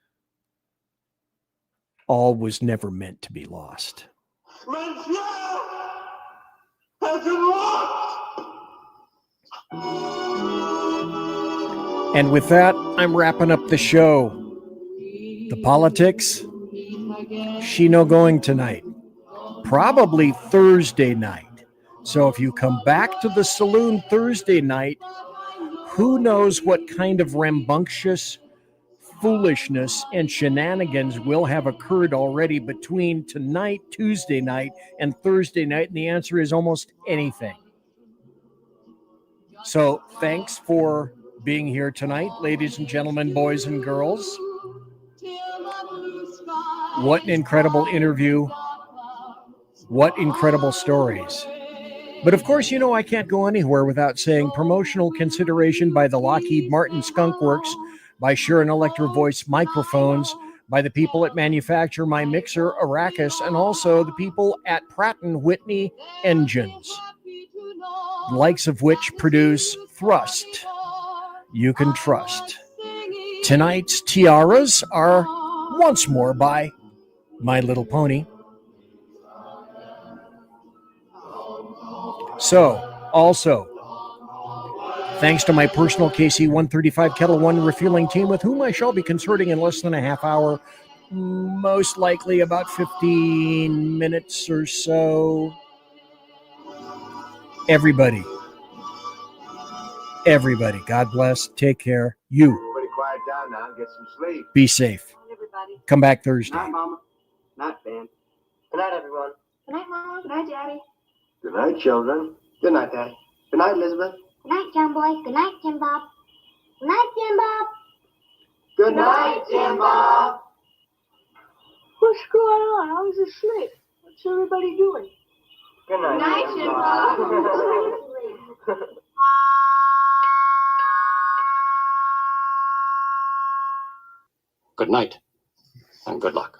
All was never meant to be lost. And with that, I'm wrapping up the show. The politics, she no going tonight. Probably Thursday night. So if you come back to the Saloon Thursday night, who knows what kind of rambunctious foolishness and shenanigans will have occurred already between tonight, Tuesday night, and Thursday night. And the answer is almost anything. So thanks for being here tonight, ladies and gentlemen, boys and girls. What an incredible interview. What incredible stories. But of course, you know, I can't go anywhere without saying promotional consideration by the Lockheed Martin Skunk Works, by Shure and Electro Voice microphones, by the people that manufacture my mixer, Arrakis, and also the people at Pratt & Whitney Engines, the likes of which produce thrust you can trust. Tonight's tiaras are once more by My Little Pony. So, also, thanks to my personal KC-135 Kettle One refueling team, with whom I shall be consorting in less than a half hour, most likely about 15 minutes or so. Everybody, God bless. Take care. You. Everybody quiet down now and get some sleep. Be safe. Everybody. Come back Thursday. Night, Mama. Night, Ben. Good night, everyone. Good night, Mom. Good night, Daddy. Good night, children. Good night, Daddy. Good night, Elizabeth. Good night, John Boy. Good night, Jim Bob. Good night, Jim Bob. Good night, Jim Bob. What's going on? I was asleep. What's everybody doing? Good night, Good night, Jim Bob. Good night, and good luck.